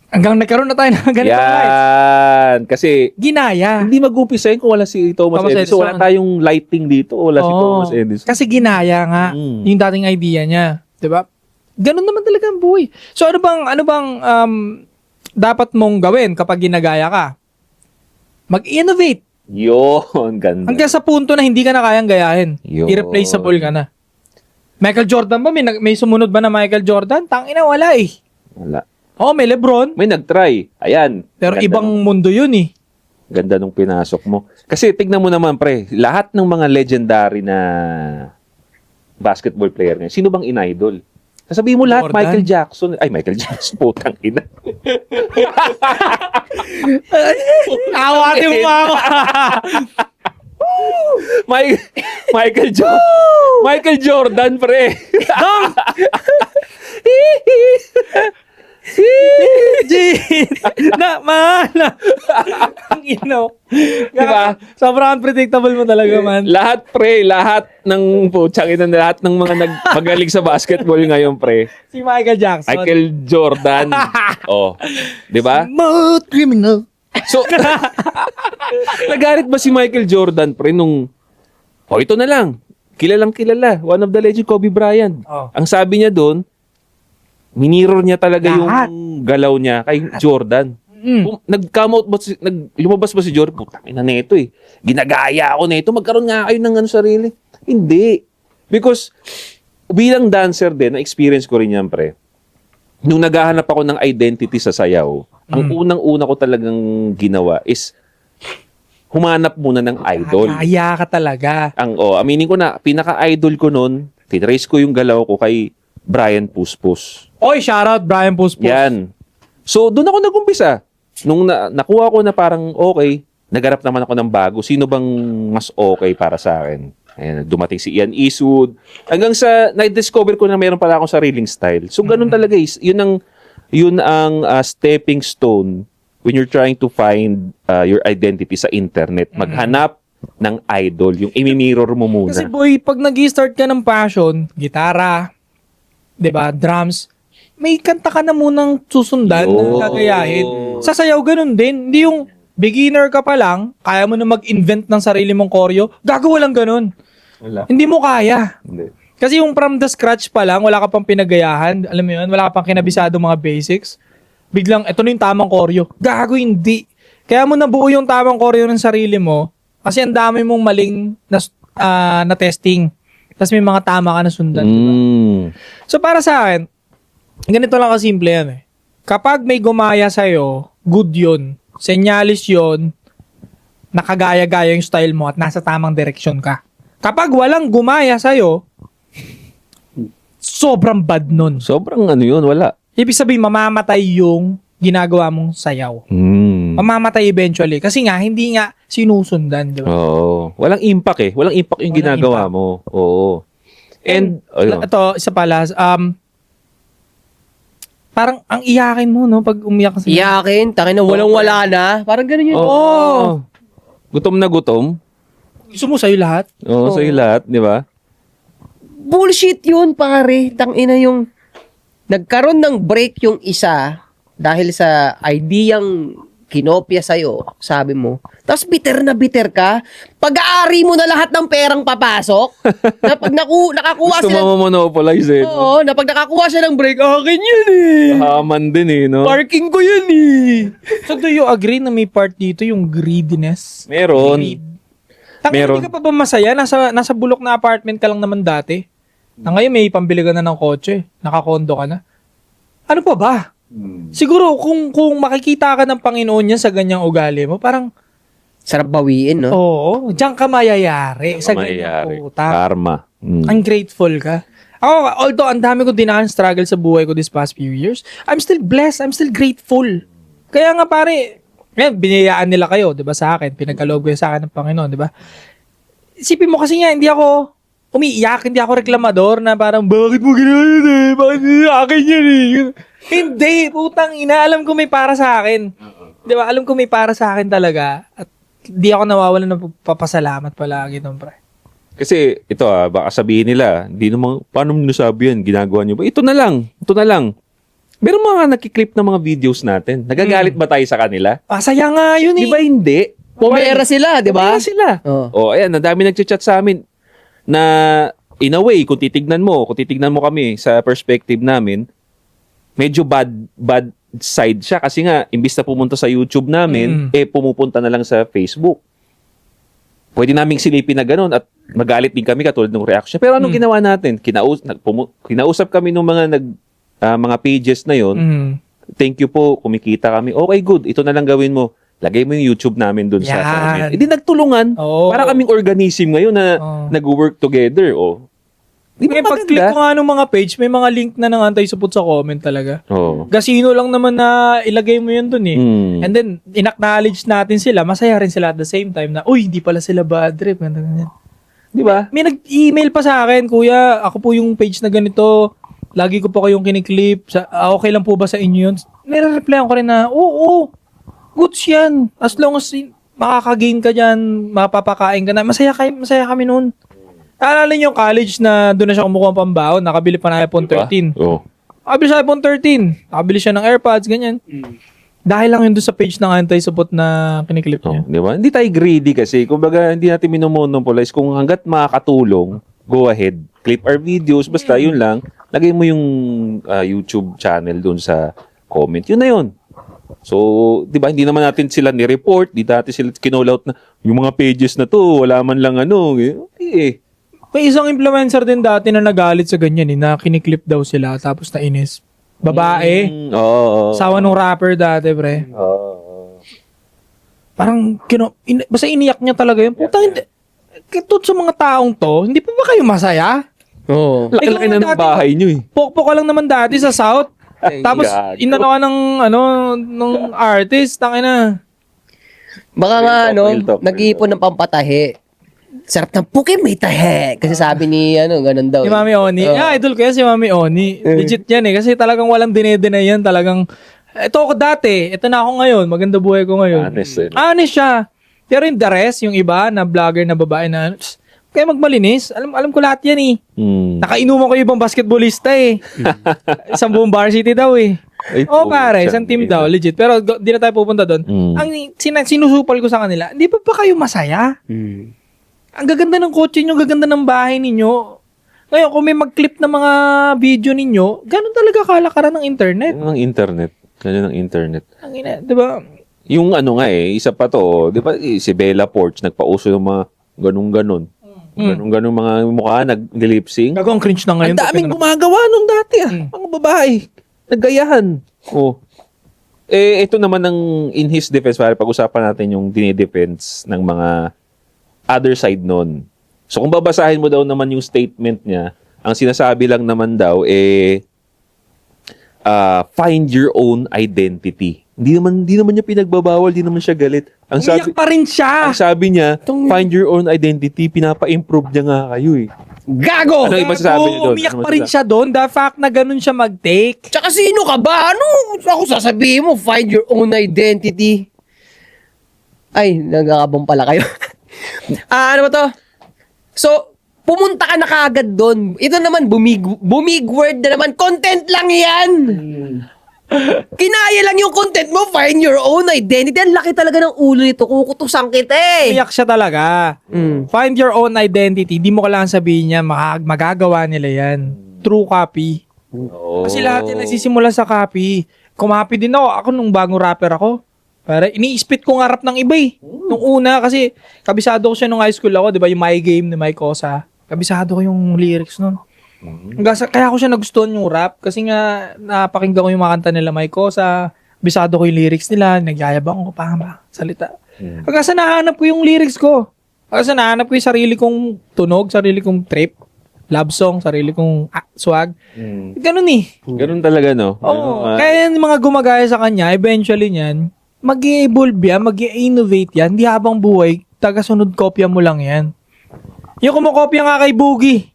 Hanggang nagkaroon na tayo ng ganitong lights. Yan. Kasi, Ginaya. hindi mag-umpisa yun kung wala si Thomas Thomas Edison. Wala Edison. tayong lighting dito. Wala si Oo. Thomas Edison. Kasi ginaya nga yung dating idea niya, 'di ba? Ganun naman talaga ang buhay. So ano bang dapat mong gawin kapag ginagaya ka? Mag-innovate. Yun. Ganda. Hanggang sa punto na hindi ka na kayang gayahin. Yun. Irreplaceable ka na. Michael Jordan ba? May sumunod ba na Michael Jordan? Tangina, wala eh. Wala. Oh, may LeBron. May nag-try. Ayan. Pero Ganda ibang nung- mundo yun eh. Ganda nung pinasok mo. Kasi tignan mo naman, pre, lahat ng mga legendary na basketball player ngayon, sino bang in-idol? Sasabihin mo lahat, Jordan. Michael Jackson. Ay, Michael Jackson, putang ina. Awati mo ako. Michael Jordan, pre. Na, mahala. Ang ino. Diba? Sobrang unpredictable mo talaga, man. Lahat, pre, lahat ng putang ina, lahat ng mga magaling sa basketball ngayon, pre. Si Michael Jackson. Michael Jordan. Oh, 'di ba? Smooth criminal. So, nagalit ba si Michael Jordan, pre, nung, ito na lang, kilalang kilala, one of the legend, Kobe Bryant. Oh. Ang sabi niya doon, minirror niya talaga Lahat. yung galaw niya kay Jordan. Nag-come out ba lumabas ba si Jordan? Putang ina nito eh. Ginagaya ako nito. Magkaroon nga kayo ng sarili. Hindi. Because, bilang dancer din, na-experience ko rin yan, pre. Nung naghahanap ako ng identity sa sayaw, ang unang-una ko talagang ginawa is humanap muna ng idol. Kaya ka talaga. Aminin ko na, pinaka-idol ko noon, tinrace ko yung galaw ko kay Brian Puspos. Oy, shoutout Brian Puspos. Yan. So, doon ako nag-umpisa. Nung nakuha ko na parang okay, naghanap naman ako ng bago. Sino bang mas okay para sa akin? Ayan, dumating si Ian Eastwood. Hanggang sa, na-discover ko na mayroon pala akong sariling style. So, ganun talaga is, yun ang stepping stone when you're trying to find your identity sa internet. Maghanap ng idol, yung imi-mirror mo muna. Kasi boy, pag nag-start ka ng passion, gitara, 'di ba, drums, may kanta ka na munang susundan na gagayahin. Sa sayaw ganun din. Hindi yung beginner ka pa lang, kaya mo na mag-invent ng sarili mong choreo, gagawa lang ganun. Wala. Hindi mo kaya. Hindi. Kasi yung from the scratch pa lang, wala ka pang pinagayahan, alam mo yun, wala ka pang kinabisado mga basics. Biglang, eto na yung tamang choreo. Gago, hindi. Kaya mo nabuo yung tamang choreo ng sarili mo, kasi ang dami mong maling na testing. Tapos may mga tama ka na sundan. Diba? So para sa akin, ganito lang kasimple yan eh. Kapag may gumaya sa'yo, good yun. Senyalis yun, nakagaya-gaya yung style mo at nasa tamang direksyon ka. Kapag walang gumaya sa'yo, sobrang bad nun. Sobrang yun, wala. Ibig sabihin, mamamatay yung ginagawa mong sayaw. Mamamatay eventually. Kasi nga, hindi nga sinusundan. Di ba? Oo. Walang impact eh. Walang impact yung Walang ginagawa impact. mo. Oo. And ayun. Ito, isa pala, parang ang iyakin mo, no? Pag umiyak ka sa Iyakin, takin na walang-wala na. Parang ganun yun. Oo. Gutom na gutom. gusto mo sa'yo lahat. Oo, sa'yo lahat, di ba? Bullshit yun, pare. Tangina yung nagkaroon ng break yung isa dahil sa ideyang kinopya sa'yo, sabi mo. Tapos bitter na bitter ka. Pag-aari mo na lahat ng perang papasok. Na pag nakakuha Gusto sila... mo monopolize eh. No? Oo, na pag nakakuha siya ng break, akin yun eh. Haman din eh, no? Parking ko yun eh. So, do you agree na may part dito yung greediness? Meron. Tangina, Meron. hindi ka pa ba masaya? Nasa bulok na apartment ka lang naman dati. Na ngayon may pambili ka na ng kotse. Nakakondo ka na. Ano pa ba? Siguro kung makikita ka ng Panginoon niya sa ganyang ugali mo, parang Sarap bawiin, no? oo, diyan ka mayayari sa ganyang Mayayari. utak. Karma. Ungrateful ka. Ako, although ang dami ko dinaan struggle sa buhay ko this past few years, I'm still blessed, I'm still grateful. Kaya nga pare, biniyayaan nila kayo, 'di ba, sa akin, pinagkaloob ko sa akin ng Panginoon, 'di ba? Isipin mo kasi nga, hindi ako umiiyak, hindi ako reklamador na parang, bakit mo ginawa yun eh? Bakit akin yan eh? Hindi, putang ina, alam ko may para sa akin. Di ba? Alam ko may para sa akin talaga. At di ako nawawalan ng papasalamat palagi doon, pre. Kasi ito baka sabihin nila, hindi naman, paano mo nasabi yan? Ginagawa niyo ba? Ito na lang. Meron mga nakiklip ng mga videos natin. Nagagalit ba tayo sa kanila? Saya nga yun eh. Di ba hindi? Pumera sila, di ba? Pumera sila. Oh. Ayan, ang dami nagchat sa amin na in a way, kung titignan mo kami sa perspective namin, medyo bad side siya kasi nga, imbis na pumunta sa YouTube namin, pumupunta na lang sa Facebook. Pwede naming silipin na ganun at magalit din kami katulad ng reaction. Pero anong ginawa natin? Kinausap kami ng mga pages na yon. Thank you po, kumikita kami. Okay, good. Ito na lang gawin mo. Lagay mo yung YouTube namin dun sa comment. Hindi nagtulungan. Para kaming organism ngayon na nag-work together. Di ba pag-click ko nga ng mga page, may mga link na ng anti-support sa comment talaga. Gasino lang naman na ilagay mo yun dun eh. And then, in-acknowledge natin sila, masaya rin sila at the same time na, uy, hindi pala sila bad trip. Di ba? May nag-email pa sa akin, kuya, ako po yung page na ganito, lagi ko po kayong kiniklip, okay lang po ba sa inyo yun? Nire-replyan ko rin na, oo, goods yan. As long as makaka-gain ka dyan, mapapakain ka na, masaya kami noon. Alala niyo yung college na doon na siya kumukuha ng pambaon, nakabili pa ng iPhone 13. Nakabili siya iPhone 13, nakabili siya ng AirPods, ganyan. Dahil lang yun doon sa page ng anti-support na kiniklip niya. Di ba? Hindi tayo greedy kasi. Kumbaga, hindi natin minomonopolize. Kung hanggat makakatulong, go ahead. Clip our videos. Basta yun lang. Lagay mo yung YouTube channel doon sa comment. Yun na yun. So, di ba, hindi naman natin sila ni-report. Di natin sila kinall out na yung mga pages na to, wala man lang ano. Okay. May isang influencer din dati na nagalit sa ganyan na kiniklip daw sila tapos nainis. Babae. Sawa nung rapper dati, pre. Parang, basta iniyak niya talaga yun. Putang, kitut sa mga taong to, hindi pa ba kayo masaya? Laki-laki na ng bahay nyo eh. Pokpok ka lang naman dati sa South. Tapos, inano ka ng artist, tangina. Baka nga, nag-iipon ng pampatahe. Sarap ng puke, may tahe. Kasi sabi ni, ganun daw. Si Mami Oni. Idol ko yan si Mami Oni. Legit yan eh. Kasi talagang walang dinedeny yan. Talagang, ito ako dati. Ito na ako ngayon. Maganda buhay ko ngayon. Honest siya. Pero yung the rest, yung iba na vlogger na babae na, kaya magmalinis. Alam ko lahat yan eh. Nakainuman ko yung ibang basketballista eh. Isang buong Varsity daw eh. Pare, isang team daw, legit. Pero di na tayo pupunta doon. Ang sinusupal ko sa kanila, hindi pa kayo masaya? Ang gaganda ng kotse nyo, gaganda ng bahay ninyo. Ngayon, kung may mag-clip ng mga video ninyo, ganun talaga kalakaran ng internet. Ganun ang internet. Diba? Yung isa pa to, di ba, si Bella Porch, nagpauso ng mga ganun-ganun. Ganun-ganun mga mukha, nag-lip-sync. Gagawang cringe na ngayon. Ang daming gumagawa nung dati mga babae. Naggayahan. Ito naman ang in his defense, para pag-usapan natin yung dinidefense ng mga other side nun. So kung babasahin mo daw naman yung statement niya, ang sinasabi lang naman daw find your own identity. Hindi naman niya pinagbabawal, hindi naman siya galit. Umiyak pa rin siya. Ang sabi niya, find your own identity, pinapa-improve niya nga kayo eh. Gago! Ano yung masasabi niyo doon? Umiyak pa rin siya doon. The fact na ganun siya mag-take. Tsaka sino ka ba? Ano? Ako sasabihin mo, find your own identity. Ay, nagkakabong pala kayo. Ano ba to? So, pumunta ka na kaagad doon. Ito naman, bumig-word na naman. Content lang yan! Kinaya lang yung content mo. Find your own identity. Ang laki talaga ng ulo nito. Kukutusan kita eh. Umiyak siya talaga. Find your own identity. Di mo kailangan sabihin niya, magagawa nila yan. True copy. Kasi lahat yan nagsisimula sa copy. Kumapi din ako. Ako nung bagong rapper ako. Para ini-spit ko nga rap ng iba eh. Nung una kasi kabisado ko siya nung high school ako, 'di ba, yung My Game ni Mike Osa. Kabisado ko yung lyrics nun. Kaya ako siya nagustuhan yung rap kasi nga napakinggan ko yung mga kanta nila Mike Osa. Kabisado ko yung lyrics nila, nagyayabang ko pa salita. Hanggang sa nahanap ko yung lyrics ko. Hanggang sa nahanap ko yung sarili kong tunog, sarili kong trip, love song, sarili kong swag. Ganun eh. Ganun talaga, no? Oo. Kaya yung mga gumagaya sa kanya, eventually niyan, mag-i-evolve yan, mag-i-innovate yan, di habang buhay, taga-sunod kopya mo lang yan. Yung kumukopya nga kay Boogie,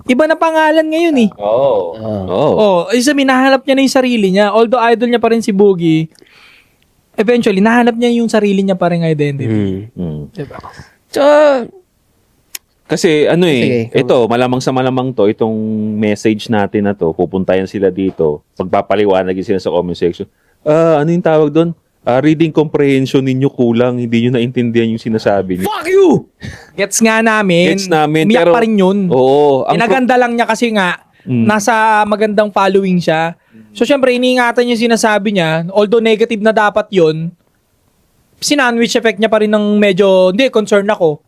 iba na pangalan ngayon eh. Isa minahanap niya na yung sarili niya. Although idol niya pa rin si Boogie, eventually, nahanap niya yung sarili niya pa rin identity. Diba? So, Kasi ano Sige, ito, malamang sa malamang to, itong message natin na to, pupuntayan sila dito, pagpapaliwanagin sila sa comment section. Ano yung tawag doon? Reading comprehension ninyo kulang, hindi nyo naintindihan yung sinasabi niyo. Fuck you! Gets nga namin. Gets namin, Umiyak pero- pa rin yun. Oo. Pinaganda lang niya kasi nga, nasa magandang following siya. So, syempre, iniingatan yung sinasabi niya. Although negative na dapat yun, sinandwich effect niya pa rin ng medyo, hindi, concern ako.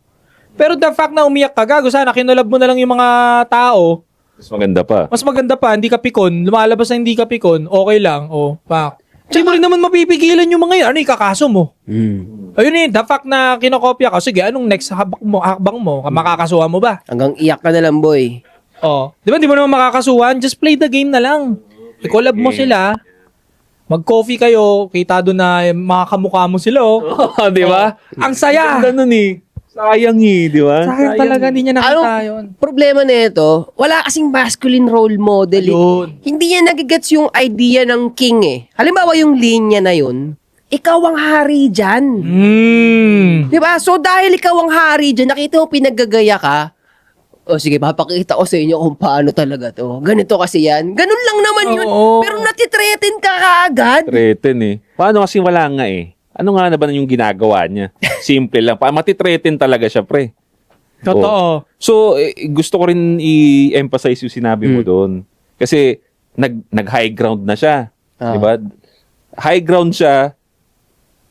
Pero the fact na umiyak ka, gago, sana kinulab mo na lang yung mga tao. Mas maganda pa. Mas maganda pa, hindi ka pikon. Lumalabas na hindi ka pikon, okay lang. Oh, pak. Hindi mo rin naman mapipigilan yung mga yun. Ano ikakaso mo? Ayun the fact na kinokopya ka, sige, anong next hakbang mo? Makakasuhan mo ba? Hanggang iyak ka na lang, boy. Oh, di ba di mo naman makakasuhan? Just play the game na lang. I-collab mo sila. Mag-coffee kayo. Kita doon na makakamukha mo sila. Oh. Di ba? Ang saya. Ganda nun Sayang di ba? Sayang talaga, hindi niya nakita yun. Problema nito, wala kasing masculine role model. Ayun. Hindi niya nagigets yung idea ng king eh. Halimbawa yung linya na yun, ikaw ang hari dyan. Di ba? So dahil ikaw ang hari dyan, nakita mo pinaggagaya ka, o sige, papakita ko sa inyo kung paano talaga to. Ganito kasi yan. Ganun lang naman yun. Oo. Pero natitreaten ka kaagad. Threaten Paano kasi wala nga Ano nga na ba yung ginagawa niya? Simple lang. Matitreaten talaga siya, pre. Totoo. So, gusto ko rin i-emphasize yung sinabi mo doon. Kasi, nag-high ground na siya. Diba? High ground siya,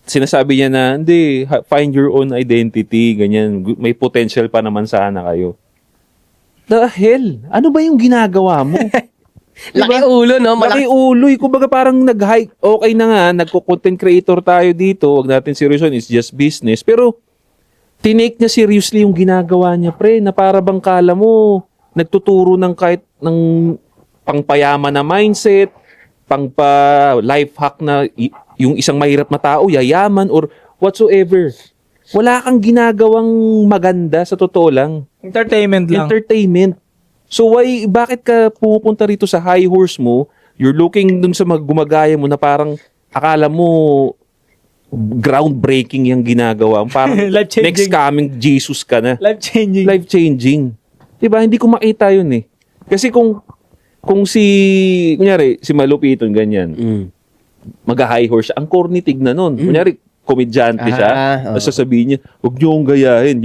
sinasabi niya na, hindi, find your own identity, ganyan. May potential pa naman sana kayo. The hell? Ano ba yung ginagawa mo? Laki ulo, no? Malaki ulo. Kumbaga parang nag-high, okay na nga, nagko-content creator tayo dito, wag natin seryoson, it's just business. Pero, tinake niya seriously yung ginagawa niya, pre, na para bang kala mo, nagtuturo ng kahit ng pangpayaman na mindset, life hack na yung isang mahirap na tao, yayaman, or whatsoever. Wala kang ginagawang maganda sa totoo lang. Entertainment lang. Entertainment. So bakit ka pupunta rito sa high horse mo, you're looking dun sa gumagaya mo na parang akala mo groundbreaking yung ginagawa. Parang Life-changing. next coming Jesus ka na. Life-changing. Life-changing. Diba? Hindi ko makita yun Kasi kung kunyari, si Malupiton ganyan, mag-high horse, ang corny tignan nun. Kunyari, komedyante siya, tapos sasabihin niya, huwag niyo akong gayahin.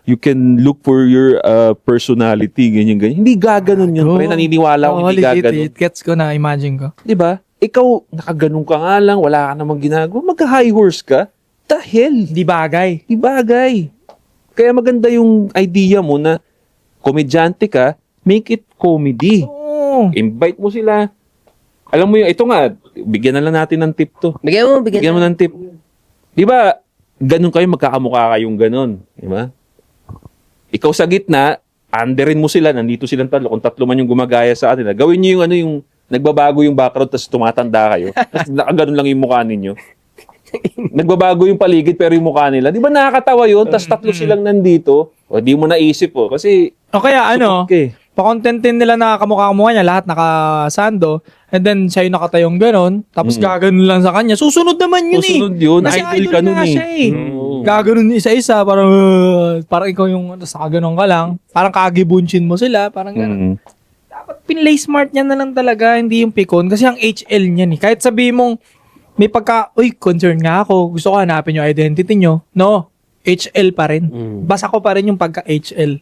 You can look for your personality, ganyan. Hindi gaganon yun. Pre, naniniwala ako hindi gaganon. Gets ko na, imagine ko. Diba? Ikaw, nakaganong ka nga lang, wala ka namang ginagawa, mag-high horse ka, the hell? Di bagay. Di bagay. Kaya maganda yung idea mo na komedyante ka, make it comedy. Oo. Invite mo sila. Alam mo yung, ito nga, bigyan na lang natin ng tip to. Bigyan Bigyan mo ng tip. Di ba, ganun kayo, magkakamukha kayong ganun. Di ba? Ikaw sa gitna, underin mo sila, nandito silang tatlo. Kung tatlo man yung gumagaya sa atin, gawin nyo yung yung nagbabago yung background tapos tumatanda kayo. Tapos nakaganon lang yung mukha ninyo. Nagbabago yung paligid pero yung mukha nila. Di ba nakakatawa yun? Tapos tatlo silang nandito. O di mo naisip kasi O kaya pakontentin nila na kamukha-kamukha niya, lahat nakasando, and then siya yung nakatayong ganon, tapos gaganon lang sa kanya. Susunod naman yun susunod yun. Kasi Idol ka nun nga siya Gaganon isa-isa, parang ikaw yung nakaganon ka lang. Parang kagibunchin mo sila, parang ganon. Dapat pinlay smart niya na lang talaga, hindi yung pikon. Kasi ang HL niya Kahit sabihin mong, may concern nga ako, gusto ko hanapin yung identity nyo. No, HL pa rin. Basa ko pa rin yung pagka-HL.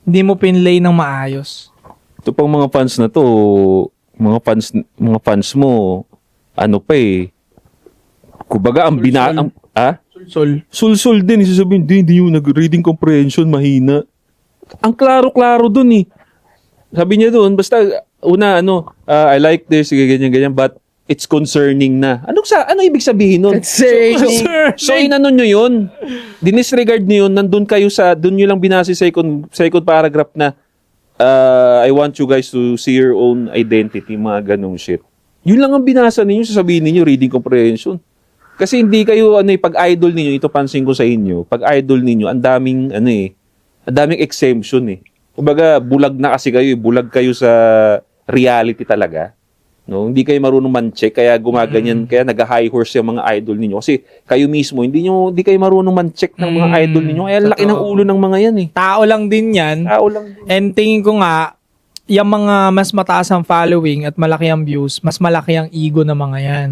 Hindi mo pinlay ng maayos. Ito pang mga fans na to, mga fans mo, kumbaga ang sulsul din, isasabihin, hindi yung nag-reading comprehension, mahina. Ang klaro-klaro dun Sabi niya dun, basta, I like this, ganyan, but it's concerning na. Ano ibig sabihin nun? Concerning. So inanon nyo yun. Dinisregard nyo yun, nandun nyo lang binase second paragraph na, I want you guys to see your own identity, mga ganong shit. Yun lang ang binasa ninyo, sasabihin ninyo, reading comprehension. Kasi hindi kayo, pag-idol ninyo, ito pansin ko sa inyo, pag-idol ninyo, ang daming exemption Kumbaga, bulag na kasi kayo, bulag kayo sa reality talaga. No, hindi kayo marunong man-check kaya gumaganyan kaya nag-high horse yung mga idol ninyo kasi kayo mismo hindi kayo marunong man-check ng mga idol ninyo kaya laki ng ulo ng mga yan eh. Tao lang din yan. Tao lang. And tingin ko nga, yung mga mas mataas ang following at malaki ang views, mas malaki ang ego ng mga yan.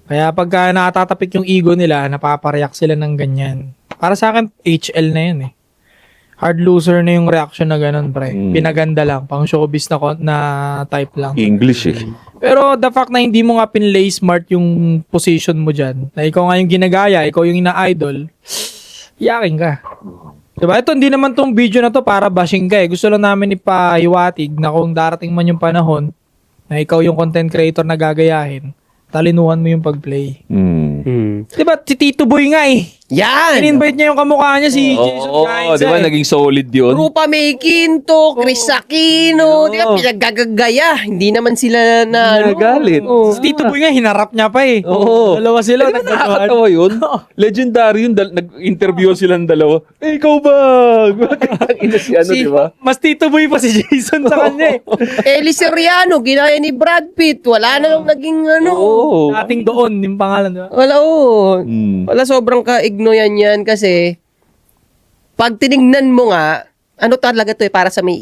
Kaya pagka natatatapik yung ego nila, napapareact sila ng ganyan. Para sa akin, HL na yan eh. Hard loser na yung reaction na ganun, pre. Pinaganda lang, pang showbiz na type lang. English eh. Pero the fact na hindi mo nga pinlay smart yung position mo dyan, na ikaw nga yung ginagaya, ikaw yung ina-idol, yakin ka. Diba? Ito, hindi naman tong video na to para bashing ka eh. Gusto lang namin ipahiwatig na kung darating man yung panahon na ikaw yung content creator na gagayahin, talinuhan mo yung pag-play. Diba? Si Tito Boy nga eh. Yan! In-invite niya yung kamukha niya si Jason Oo, Gainza di ba eh. naging solid yun? Rupa May Quinto, Chris Aquino, di ba, pinagagagaya. Hindi naman sila na, Nagalit. Si Tito Boy nga, hinarap niya pa eh. Oo. Dalawa sila. Di ba nakakatawa yun? Legendary yun. Nag-interview silang dalawa. Eh, ikaw ba? Ina si ano, di ba? Mas Tito Boy pa si Jason sa kanya eh. Eli Seriano, ginaya ni Brad Pitt. Wala na lang naging Oo. Dating doon, yung pangalan, di ba? Wala, oo. Mm. Wala, sobrang kaigno yan kasi pag tinignan mo nga, ano talaga to eh, para sa may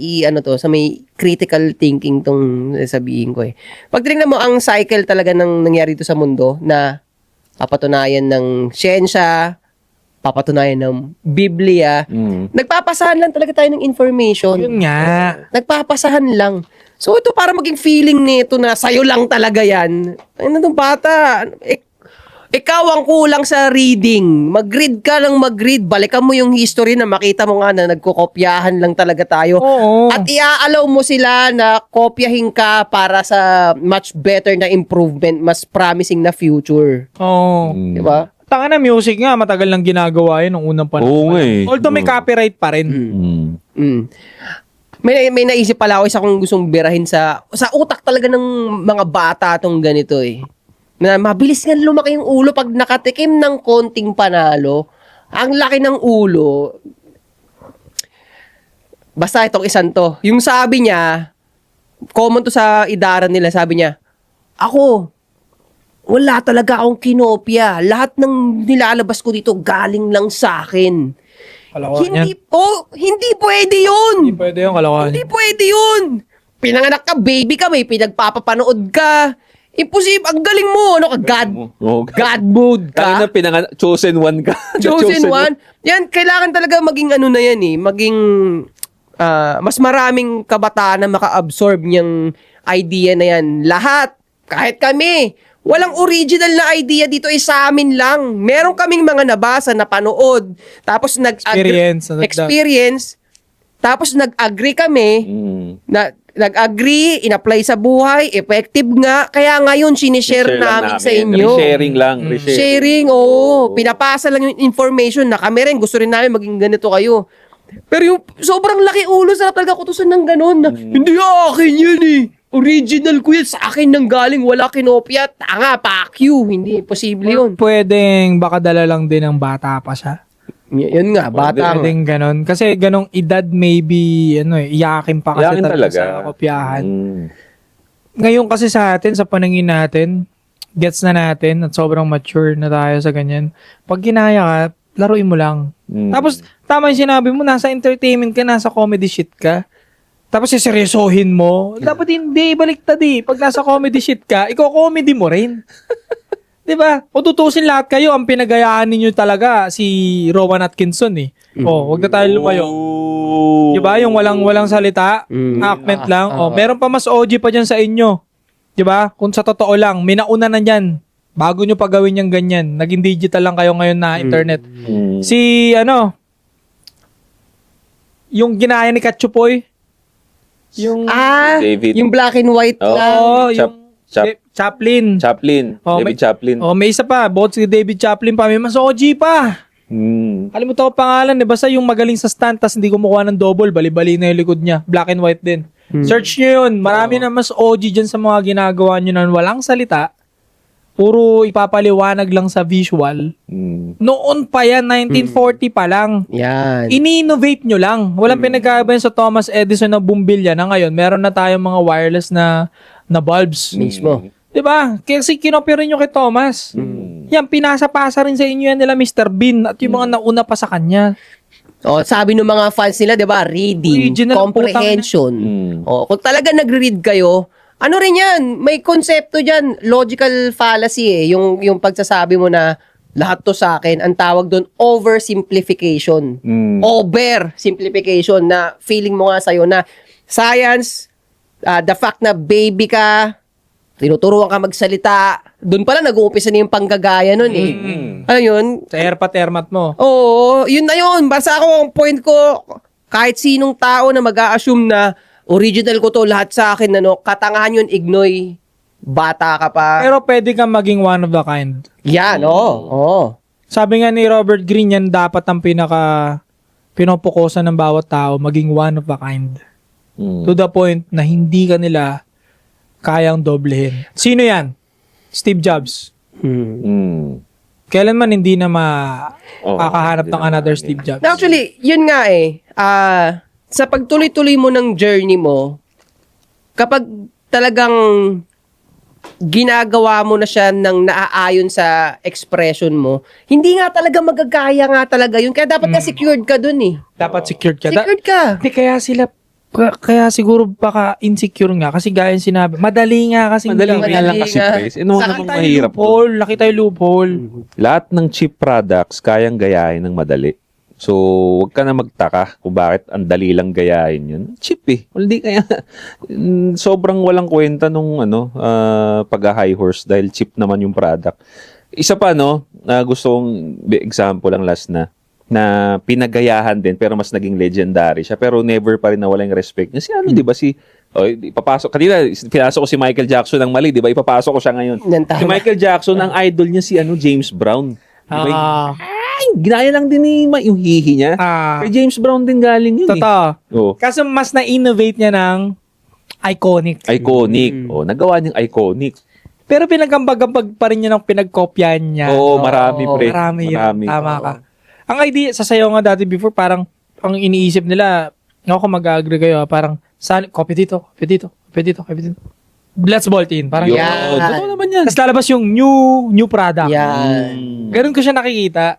sa may critical thinking tong sabihin ko eh. Pag tinignan mo ang cycle talaga ng nangyari dito sa mundo na papatunayan ng siyensya, papatunayan ng Biblia, nagpapasahan lang talaga tayo ng information. Yun nga. Nagpapasahan lang. So ito para maging feeling nito na sa'yo lang talaga yan. Ay, itong bata. Ikaw ang kulang sa reading. Mag-read ka lang mag-read. Balikan mo yung history na makita mo nga na nagkokopyahan lang talaga tayo. Oo. At i-allow mo sila na kopyahin ka para sa much better na improvement, mas promising na future. Oo. Di ba? Tanga na music nga, matagal lang ginagawa yun nung unang panahon. Oo nga eh. Although may copyright pa rin. Mm. May naisip pala ako isa kong gustong birahin sa utak talaga ng mga bata tong ganito eh. Na mabilis nga lumaki yung ulo pag nakatikim ng konting panalo. Ang laki ng ulo. Basta itong isan to. Yung sabi niya, common to sa idaran nila, sabi niya, ako, wala talaga akong kinopya. Lahat ng nilalabas ko dito galing lang sa akin. Kalokohan yan. Hindi pwede yun. Hindi pwede yung kalokohan. Hindi pwede yun. Pinanganak ka, baby ka, may pinagpapapanood ka. Imposible. Ang galing mo. Ano ka? God mode ka. Chosen one ka. Chosen one. Yan, kailangan talaga maging ano na yan eh. Maging mas maraming kabataan na maka-absorb niyang idea na yan. Lahat. Kahit kami. Walang original na idea dito eh, sa amin lang. Meron kaming mga nabasa, napanood. Tapos experience. Tapos nag-agree kami nag-agree, in-apply sa buhay, effective nga. Kaya ngayon, sinishare namin sa inyo. Resharing lang. Sharing, oo. Pinapasa lang yung information na kami rin. Gusto rin namin maging ganito kayo. Pero yung sobrang laki ulo, sarap talaga kutusan ng ganun. Na, hindi akin yan eh. Original ko yan. Sa akin nang galing. Wala kinopya. Tanga, fuck you. Hindi, posible yun. Pwedeng baka dala lang din ng bata pa siya. Yun nga, bata nga. Pwedeng ganon. Kasi ganong edad maybe, iyakin pa kasi Iyakin talaga sa kopyahan. Ngayon kasi sa atin, sa paningin natin, gets na natin at sobrang mature na tayo sa ganyan. Pag ginaya ka, laruin mo lang. Tapos, tama yung sinabi mo, nasa entertainment ka, nasa comedy shit ka. Tapos seryosohin mo. Dapat hindi, baliktad eh. Pag nasa comedy shit ka, ikaw comedy mo rin. Diba? O tutusin lahat kayo, ang pinagayaan ninyo talaga si Rowan Atkinson eh. Oh, wag na tayo lumayo. Diba? Yung walang salita, accent lang. Meron pa mas OG pa dyan sa inyo. Diba? Kung sa totoo lang, may nauna na dyan. Bago nyo pagawin yung ganyan. Naging digital lang kayo ngayon na internet. Si, yung ginaya ni Katsupoy, yung David. Yung black and white lang. yung Chaplin. David Chaplin. May isa pa. Bukod si David Chaplin pa. May mas OG pa. Kalimutan ko pangalan. Basta yung magaling sa stunt tas hindi kumukuha ng double. Bali-bali na yung likod niya. Black and white din. Search nyo yun. Marami na mas OG dyan sa mga ginagawa nyo na walang salita. Puro ipapaliwanag lang sa visual. Noon pa yan. 1940 pa lang. Yan. Ini-innovate nyo lang. Walang pinagkaiba sa Thomas Edison na bumbilya na ngayon. Meron na tayong mga wireless na na bulbs. Mismo. 'Di ba? Kasi kinopya rin yung kay Thomas. Yan, pinasa-pasa rin sa inyo yan nila Mr. Bean at yung mga nauna pa sa kanya. Sabi ng mga fans nila, 'di ba? Reading, Original comprehension. Mm. Kung talaga nagre-read kayo, ano rin 'yan? May konsepto diyan, logical fallacy yung pagsasabi mo na lahat to sa akin, ang tawag doon oversimplification. Oversimplification na feeling mo nga sa'yo na science, the fact na baby ka, tinuturuan ka magsalita, doon pala nag-uumpisa na yung panggagaya nun eh. Ano yun? Sa ermat mo. Oo, yun na yun. Basta ako, ang point ko, kahit sinong tao na mag-a-assume na original ko to, lahat sa akin, katangahan yun, ignoy, bata ka pa. Pero pwede kang maging one of the kind. Yan, oo. Sabi nga ni Robert Greene, yan dapat ang pinopokusan ng bawat tao, maging one of a kind. To the point na hindi ka nila kayang doblehin. Sino yan? Steve Jobs. Kailanman hindi na makakahanap ng another Steve Jobs. Actually, yun nga sa pagtuloy-tuloy mo ng journey mo, kapag talagang ginagawa mo na siya ng naaayon sa expression mo, hindi nga talaga magagaya nga talaga yun. Kaya dapat ka secured ka dun eh. Dapat secured ka. Secured ka. Hindi, kaya siguro baka insecure nga kasi gaya yung sinabi. Madali nga kasi. Madali Madali nga lang kasi, nga. guys. Ano Nakita namang yung mahirap to? loophole. Nakita yung loophole. Lahat ng cheap products kayang gayahin ng madali. So, wag ka na magtaka kung bakit ang dali lang gayahin yun. Cheap eh. Hindi kaya sobrang walang kwenta nung pag-high horse dahil cheap naman yung product. Isa pa na gusto kong example lang last na pinagayahan din pero mas naging legendary siya pero never pa rin nawala yung respect niya. Si di ba ipapasok kanina pinasok ko si Michael Jackson ng mali, di ba? Ipapasok ko siya ngayon. Si Michael Jackson ang idol niya si James Brown. Diba? Ginaya lang din yung hihi niya. Kay James Brown din galing yun. Totoo. Kaso mas na-innovate niya ng iconic. Iconic. Nagawa niyang iconic. Pero pinagambag-ambag pa rin niya ng pinagkopyahan niya. Marami pre. Marami yun. Tama ka. Ang idea, sasayaw nga dati before, parang ang iniisip nila, ako mag-agree kayo, parang, copy dito. Let's bolt in. Parang, Totoo naman yan. tapos lalabas yung new product. Yan. Ganun ko siya nakikita.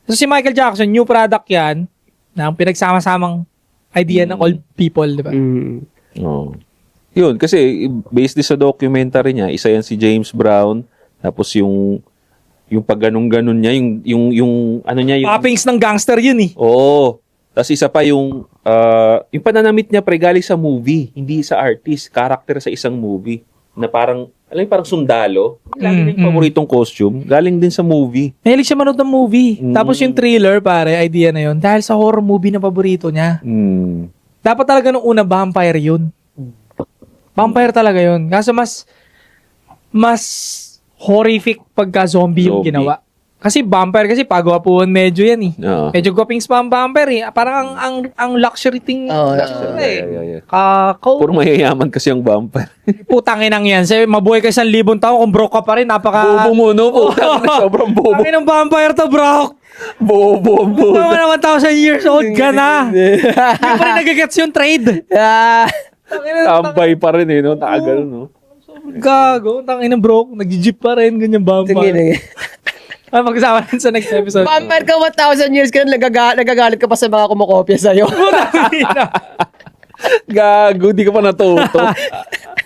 So si Michael Jackson, new product yan, na ang pinagsama-samang idea ng old people, di ba? Yun, kasi based din sa documentary niya, isa yan si James Brown, tapos yung pag ganun-ganun niya, yung ano niya, yung Poppings ng gangster yun eh. Tapos isa pa yung pananamit niya pre galing sa movie, hindi sa artist, character sa isang movie na parang parang sundalo. Lagi din paboritong costume, galing din sa movie. Mahilig siya manood ng movie. Tapos yung thriller, pare, idea na yun, dahil sa horror movie na paborito niya. Dapat talaga nung una, vampire yun. Vampire talaga yun. Kaso mas horrific pagka zombie yung ginawa. Kasi vampire kasi pagwapuan medyo yan eh. Medyo gwapings pa ang vampire eh. Parang ang luxury thing. Yeah. Puro mayayaman kasi ang vampire. Putang inang yan. Sabi, mabuhay ka 1,000 taon kung broke ka pa rin. Napaka... Bobo mo, no? Sobrang bobo. Ang inang vampire to, bro. Bobo. Tama na 1,000 years old ka na. Hindi pa rin nagagets yung trade. Tambay pa rin eh, no? Nakagano, no? Gago. Tangina bro. Nag-jeep pa rin. Ganyan vampire. Mag-usama rin sa next episode. Vampire ka 1,000 years ka, nagagalit ka pa sa mga kumokopya sa'yo. Gago, di ka pa natuto.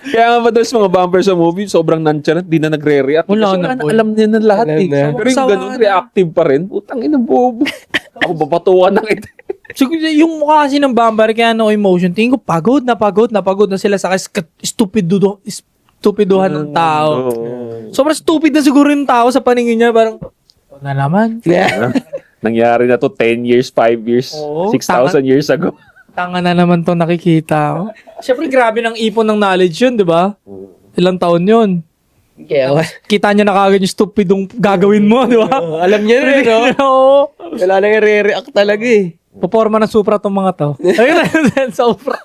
Kaya nga madalas mga vampire sa movie, sobrang nonchalant, di na nagre-react. Alam niya na lahat eh. Pero yung ganun, reactive pa rin. Putang ina, bobo. Ako babatuan na kita. Siguro yung mukha kasi ng vampire, kaya no emotion. Tingin ko, pagod na sila sa stupiduhan ng tao. Sobrang stupid na siguro yung tao sa paningin niya. Parang, na naman. Nangyari na to 10 years, 5 years, 6,000 years ago. Tanga na naman to nakikita. Siyempre, grabe ng ipon ng knowledge yun, di ba? Ilang taon yun. Kita niya na kagad yung stupidong gagawin mo, di ba? Alam niya rin, no? Wala nang i-react talaga eh. Paporma ng Supra tong mga to. Ayun, Supra.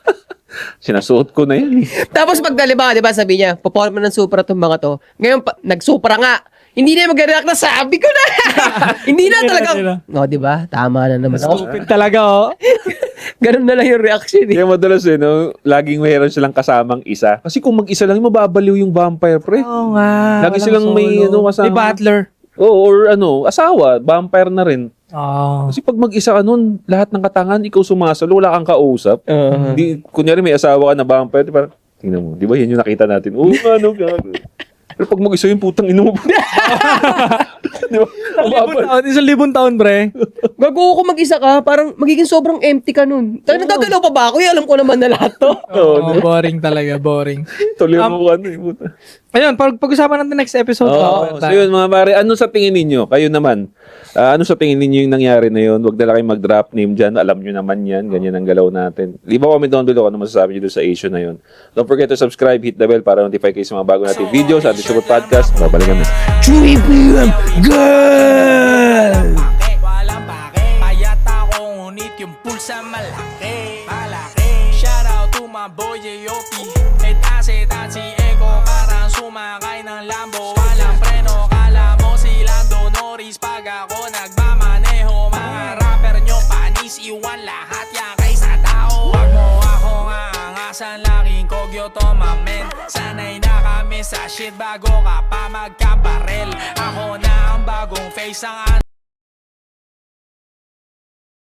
Sinasuot ko na yan. Tapos pagdaliba, di ba, sabi niya, performa ng Supra tong mga to. Ngayon, nag-Supra nga. Hindi na mag-react na, sabi ko na. Hindi na talaga. No, di ba? Tama na naman ako. Stupid talaga, Ganun na lang yung reaction eh. Kaya madalas no, laging mayroon silang kasamang isa. Kasi kung mag-isa lang, mababaliw yung vampire, pre. Oo nga. Lagi walang silang may, solo. kasama. May butler. Oo, or asawa, vampire na rin. Oo. Kasi pag mag-isa ka nun, lahat ng katangan, ikaw sumasalo, wala kang kausap. Di, kunyari may asawa ka na vampire, di parang, tingnan mo, di ba yan yung nakita natin? Oo, ano ka? Pero pag mag-isa yung putang ina mo. Di ba? Isang libon taon, pre. Gago ko mag-isa ka, parang magiging sobrang empty ka nun. Tayo nagagalaw pa ba ako? Alam ko naman na lahat to. Oo, boring talaga, boring. Tuloy mo ka ano, puta. Ayun, pag-usapan natin next episode. Oo. So yun mga pare, ano sa tingin ninyo? Kayo naman, ano sa tingin ninyo yung nangyari na yun? Huwag na lang kayong mag-drop name dyan. Alam nyo naman yan. Ganyan ang galaw natin. Di ba comment down below kung ano masasabi nyo doon sa issue na yun. Don't forget to subscribe, hit the bell para notify kayo sa mga bago natin videos at Discord Podcast. Babalikan na. 3 p.m. Girl! Walang pake, payat ako ngunit yung pulsa malaki. Shout out to my boy J.O.P. Etaset at si Eko parang sumakay ng Lambo. Walang preno, kala mo si Lando Norris. Pag ako nagmamaneho, mga rapper nyo panis, iwan lahat yan kaysa tao. Wag mo akong aangasan, laking kogyo to mamen. Sanay na kami sa shit bago ka pa magkabarel. Ako na ang bagong face ang